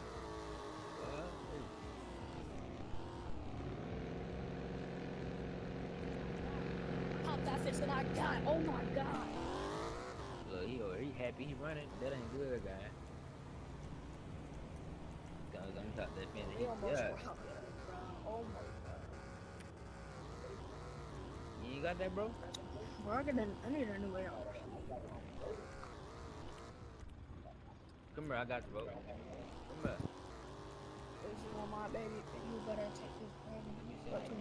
Speaker 7: Pop that fist that I got. Oh my god.
Speaker 21: Look, he happy he running. That ain't good, guy. I'm top that fence.
Speaker 7: We almost
Speaker 21: Yeah.
Speaker 7: were out there, bro. Oh my god.
Speaker 21: You ain't got that, bro?
Speaker 7: Bro, I need a new AR.
Speaker 21: Come here, I got you, bro. Come here.
Speaker 7: If you want my baby, then you better take this baby.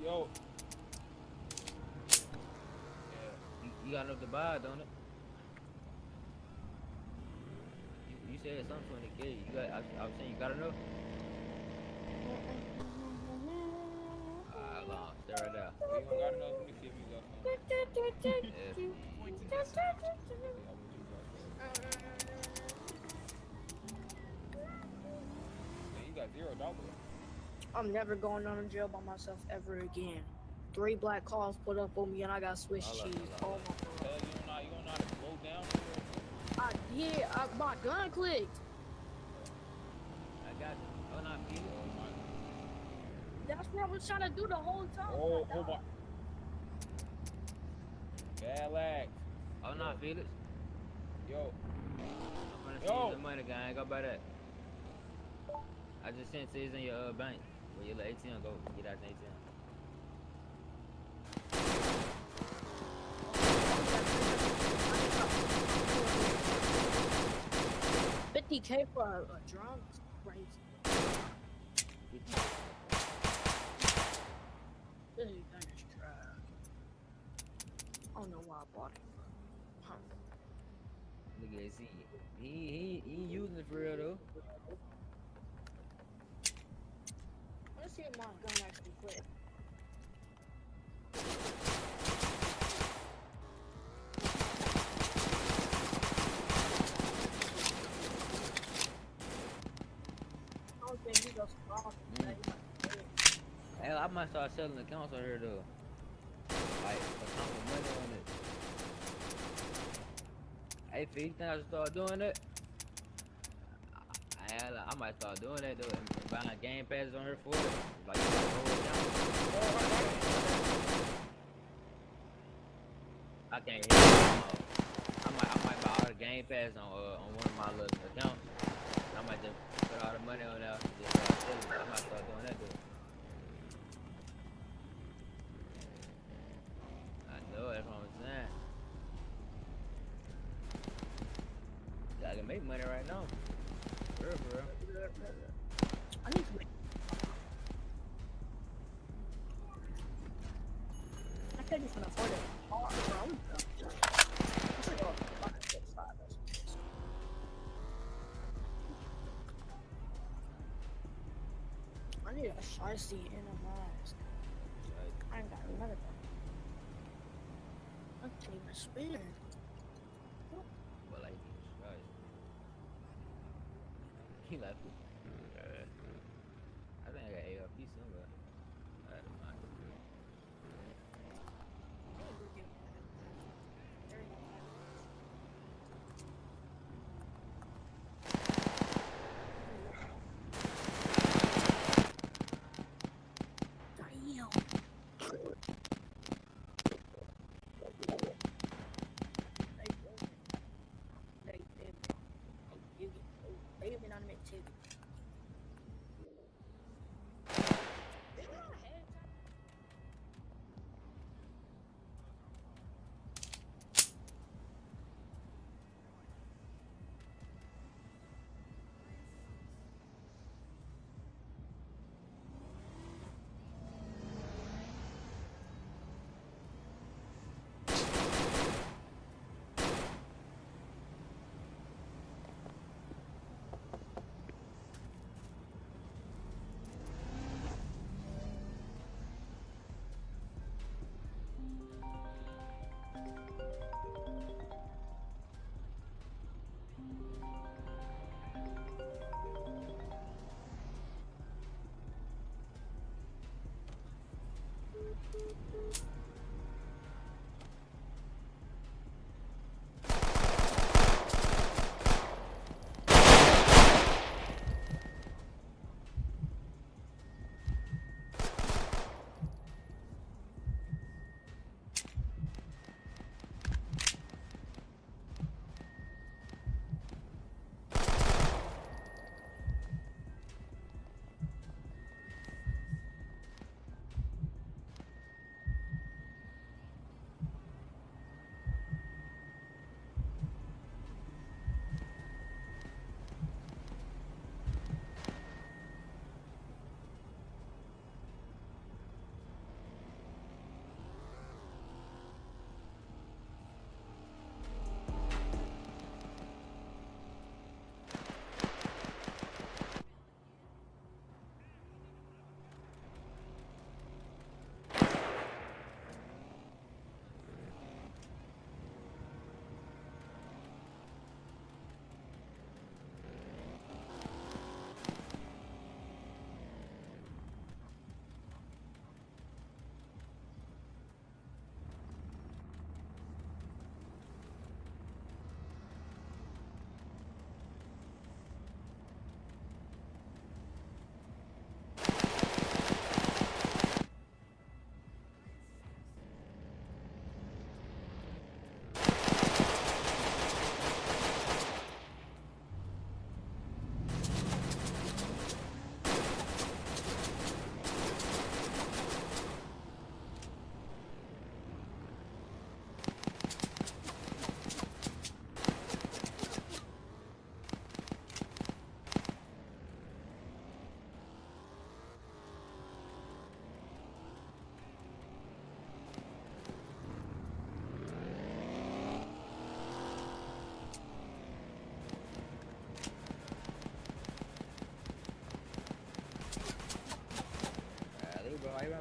Speaker 8: Yo.
Speaker 21: You got enough to buy, don't it? You said something 20K. You got, I was saying you got enough? Alright, long. Stay right there.
Speaker 8: You don't got enough? Let me see if you got you got $0.
Speaker 7: I'm never going on to jail by myself ever again. 3 black cars put up on me and I got Swiss cheese. Oh my god.
Speaker 8: You don't know how to slow down?
Speaker 7: I did. My gun clicked.
Speaker 21: I got you. Oh, not Felix.
Speaker 7: That's what I was trying to do the whole time.
Speaker 8: Oh my. Bad lag.
Speaker 21: Oh, not Felix.
Speaker 8: Yo.
Speaker 21: I'm gonna send you the money, guy. Go by that. I just sent it in your bank. Where your ATM go. Get out the ATM.
Speaker 7: 50K for a drum is crazy. This gun is trash. I don't know why I bought it. Huh.
Speaker 21: Look at see. He using it for real though.
Speaker 7: Let's see if my gun actually quit. I don't think he goes wrong.
Speaker 21: Hey, I might start selling accounts on here though. Like, account with money on it. Hey, Fee, you think I should start doing that? I might start doing that though, and buying game passes on her for it. Like, you gotta hold it down. I can't hear you. I might buy all the game passes on one of my little accounts. I might just put all the money on there. Just start selling it. I might start doing that though. I know, that's what I'm saying. I can make money right now. For real, for real.
Speaker 7: I need to make. I can't even afford it. Oh, bro. I'm gonna go fucking 6.5. I need a shiesty and a mask. I ain't got another one. I can't even spin.
Speaker 21: Well, like, right. He left it. I think I got ARP somewhere. Alright, fine.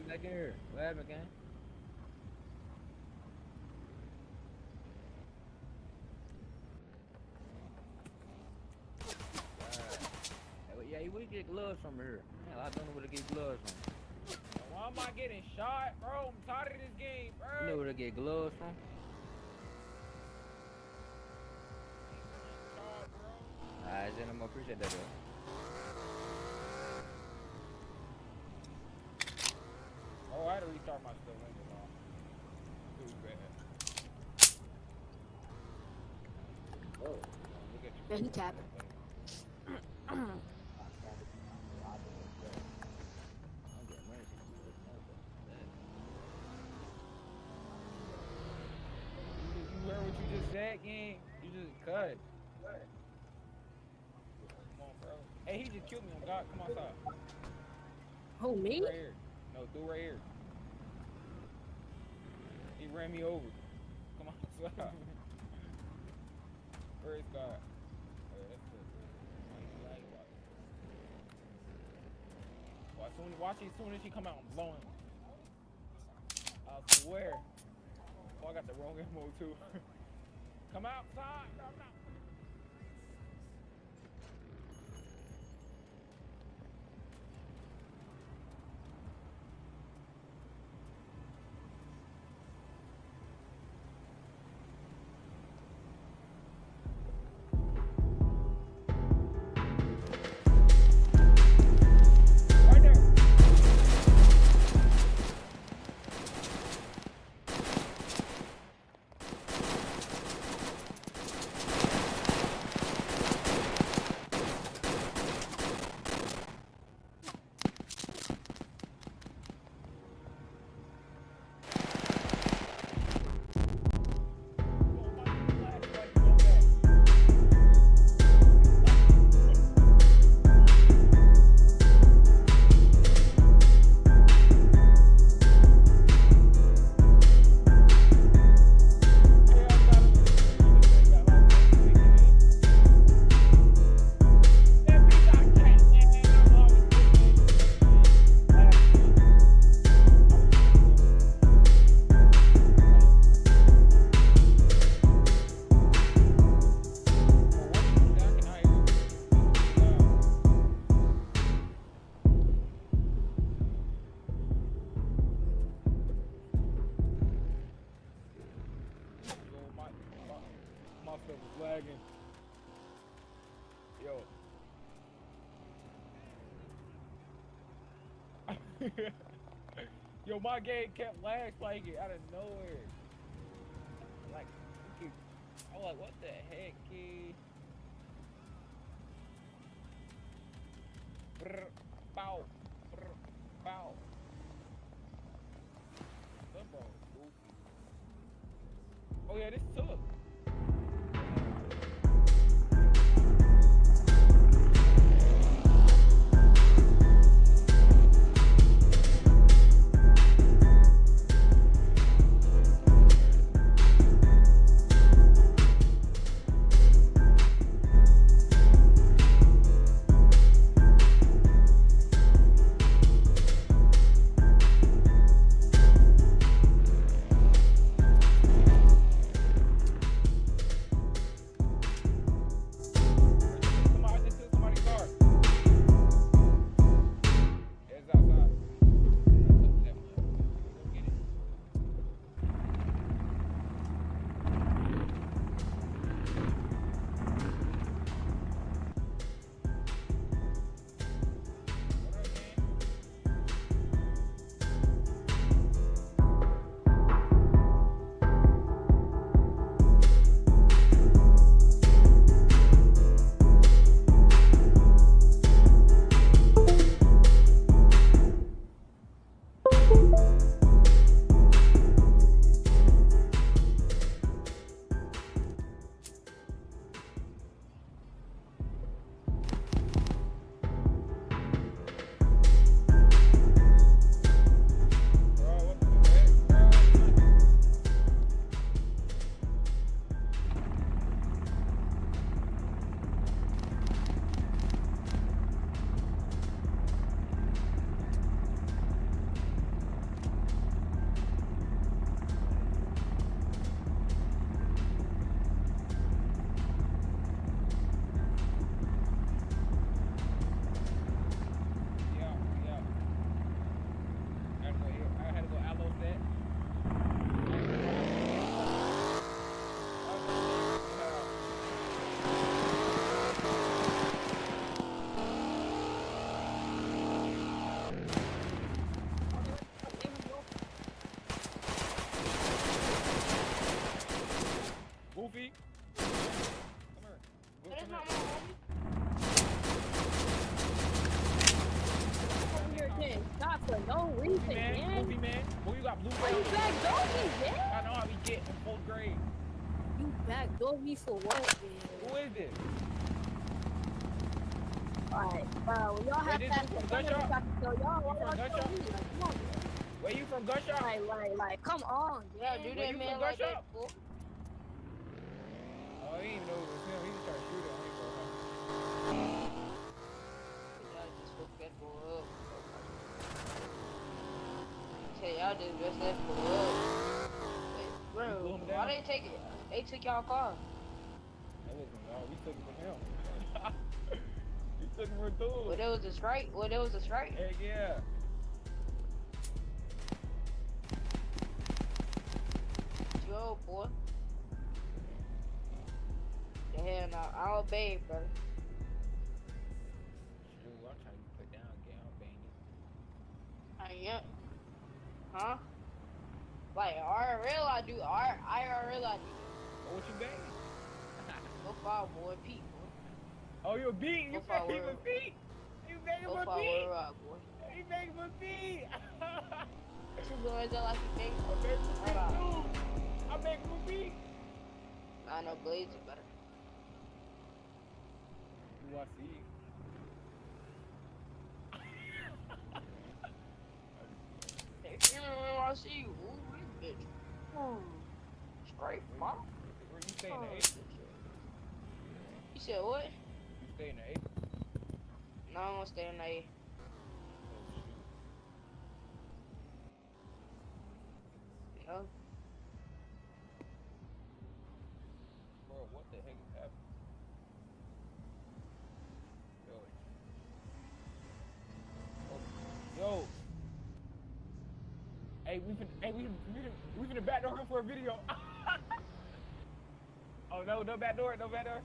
Speaker 21: Back here. What happened, gang? Yeah, we get gloves from here. Man, I don't know where to get gloves from.
Speaker 8: Why am I getting shot, bro? I'm tired of this game, bro.
Speaker 21: You know where to get gloves from? Alright, then I'm gonna appreciate that, though.
Speaker 8: Oh, I had to restart my stuff. Too bad. Oh, look at you.
Speaker 7: Yeah, he tapping.
Speaker 8: You heard what you just said, gang? You just cut. Come on, bro. Hey, he just killed me on God. Come outside.
Speaker 7: Who, me?
Speaker 8: Right here. No, dude right here. He ran me over. Come outside. Where is God? Watch as soon as she come out, I'm blowing. I swear. Oh, I got the wrong ammo too. Come outside. Come out. Lagging. Yo. Yo, my game kept lag spiking out of nowhere. Like, I'm like, what the heck, kid? Brr, bow, brr, bow. That ball is goofy. Oh yeah, this took. Goofy man. Goofy man. Boy, you got blue
Speaker 7: Why you
Speaker 8: belt.
Speaker 7: backdoor me, man?
Speaker 8: I know how we get in 4th grade.
Speaker 7: You backdoor me for what, man?
Speaker 8: Who is this?
Speaker 7: Alright, bro, when y'all have
Speaker 8: this
Speaker 7: that,
Speaker 8: you from
Speaker 7: y'all
Speaker 8: Gunshot?
Speaker 7: y'all
Speaker 8: You from
Speaker 7: y'all
Speaker 8: Gunshot?
Speaker 7: me, like, come on, man.
Speaker 8: Where you from, Gunshot?
Speaker 7: Like, come on,
Speaker 2: Yeah,
Speaker 7: man.
Speaker 2: do
Speaker 8: Where
Speaker 2: that
Speaker 8: you
Speaker 2: man
Speaker 8: from,
Speaker 2: like
Speaker 8: Gunshot?
Speaker 2: that, fool.
Speaker 8: Oh, he didn't even know it was him. He was trying to shoot him.
Speaker 2: Y'all just fucked that boy up. Say y'all just messed that boy up. Wait, bro, why they take it? They took y'all car.
Speaker 8: Hey, listen, y'all, we took it from him. We took him for through.
Speaker 2: Well, there was a strike. Well, there was a strike.
Speaker 8: Heck yeah.
Speaker 2: Yo, boy. The hell no, I'll obey, brother.
Speaker 8: Shoot, I'm trying to put down again. I'm banging.
Speaker 2: I am. Huh? Like IRL, I do. IRL, I do.
Speaker 8: What you banging?
Speaker 2: Go far, boy. Pete, boy.
Speaker 8: Oh, you a beat? You banging for Pete? You banging
Speaker 2: Go
Speaker 8: for
Speaker 2: far,
Speaker 8: Pete?
Speaker 2: rock, boy.
Speaker 8: You banging for Pete?
Speaker 2: Two boys that like you bang.
Speaker 8: I'm banging for Pete too. I'm banging for Pete.
Speaker 2: I know Blades are better.
Speaker 8: Do I see?
Speaker 2: Hey, you know when I see you, ooh, this bitch. Straight, mom.
Speaker 8: Where you stay in the 8th?
Speaker 2: You said what?
Speaker 8: You stay in the 8th?
Speaker 2: No, I'm gonna stay in the 8th. Yeah.
Speaker 8: Bro, what the heck is happening? Yo. Hey, we finna backdoor him for a video. Oh no, no backdoor, no backdoor.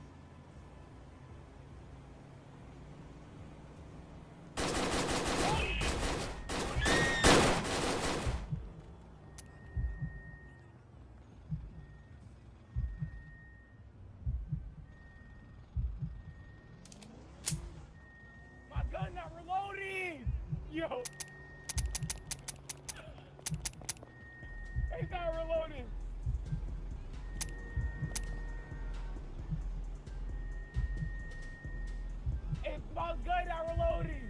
Speaker 8: My gun not reloading! Yo! It's not reloading! It's my gun not reloading!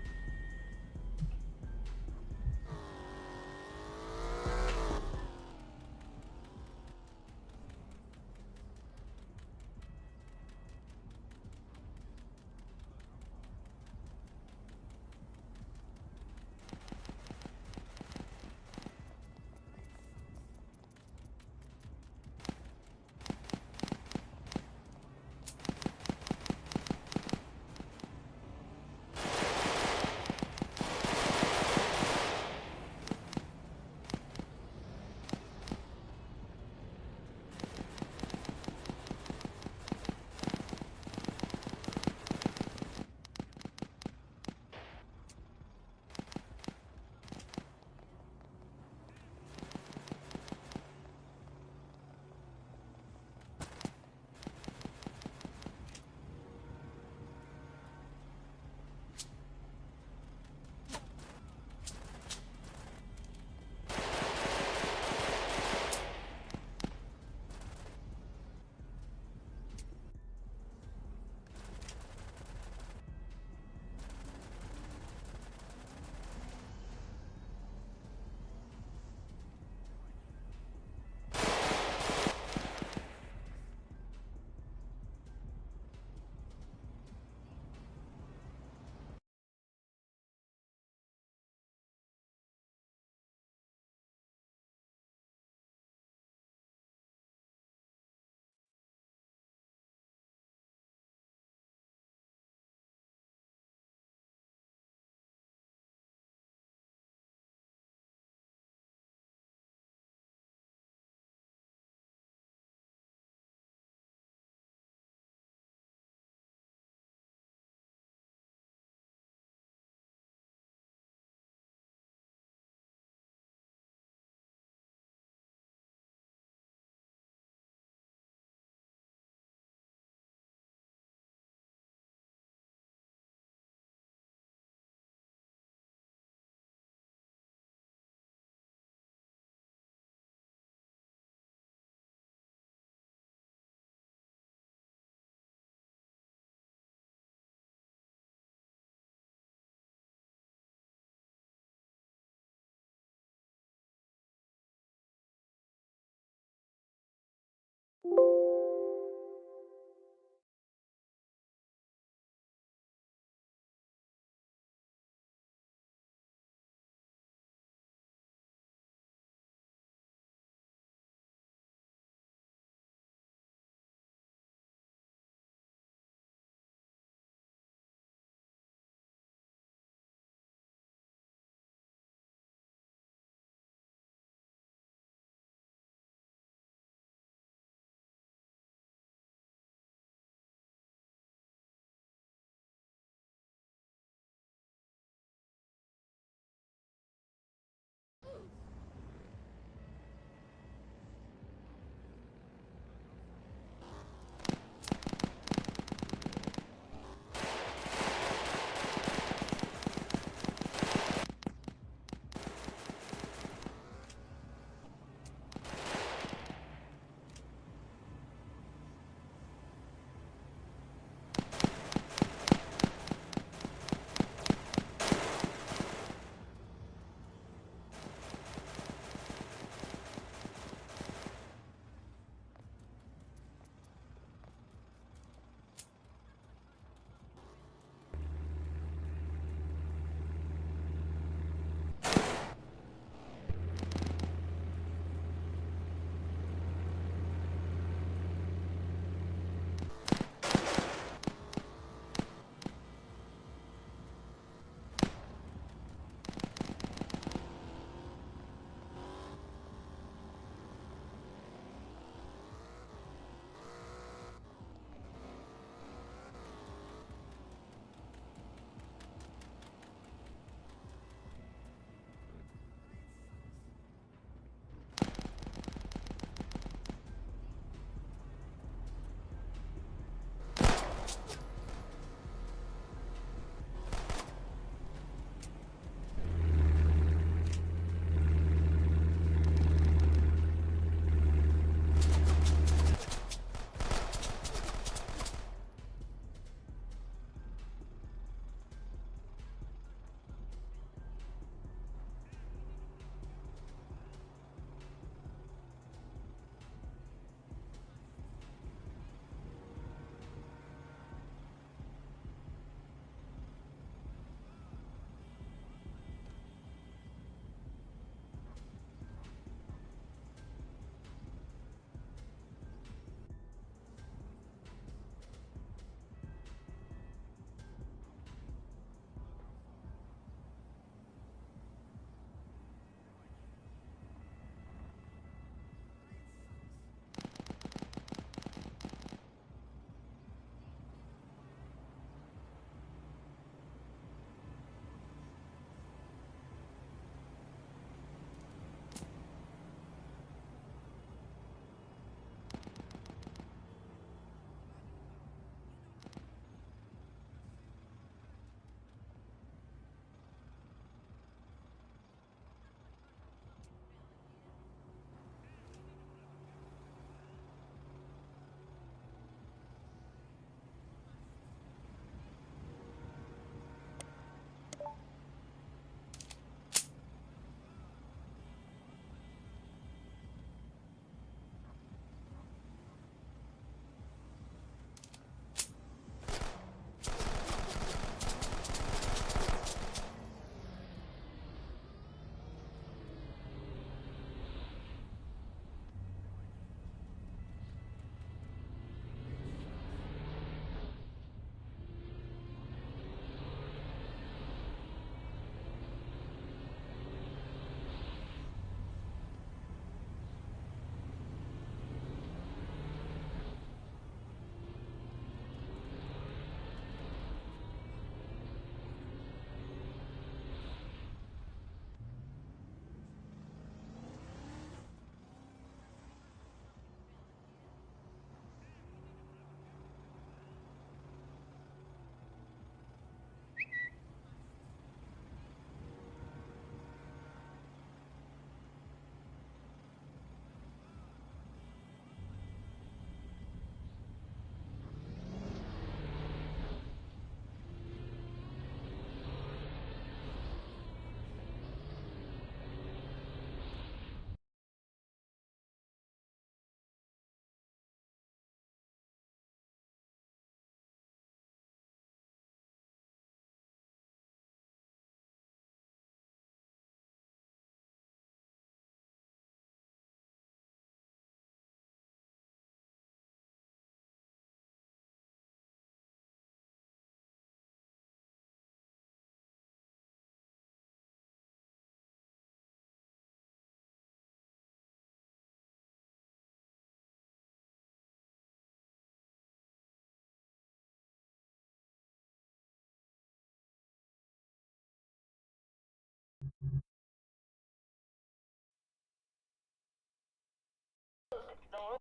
Speaker 1: Yo.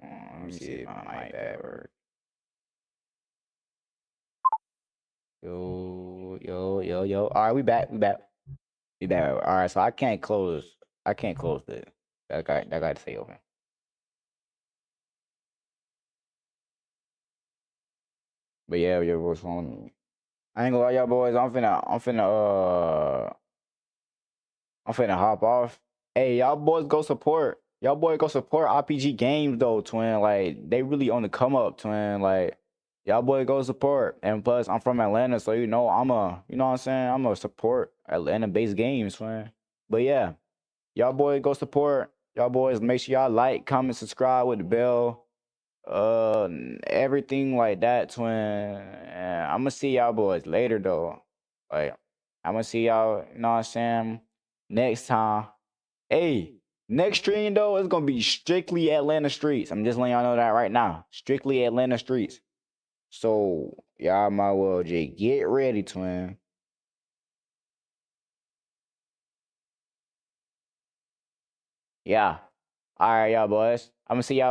Speaker 1: Let me see if my iPad works. Yo. All right, we back. All right, so I can't close this. That got to stay open. But yeah, what's wrong? I ain't gonna lie, y'all boys. I'm finna hop off. Hey, y'all boys go support. Y'all boys go support RPG games though, twin. Like they really on the come up, twin. Like y'all boys go support. And plus, I'm from Atlanta, so you know what I'm saying? I'm a support Atlanta-based games, twin. But yeah, y'all boys go support. Y'all boys make sure y'all like, comment, subscribe with the bell. Everything like that, twin. And I'm gonna see y'all boys later though. Like I'm gonna see y'all, you know what I'm saying, next time. Hey, next stream though is gonna be strictly Atlanta streets. I'm just letting y'all know that right now. Strictly Atlanta streets. So y'all might well just get ready, twin. Yeah. All right, y'all boys. I'm gonna see y'all.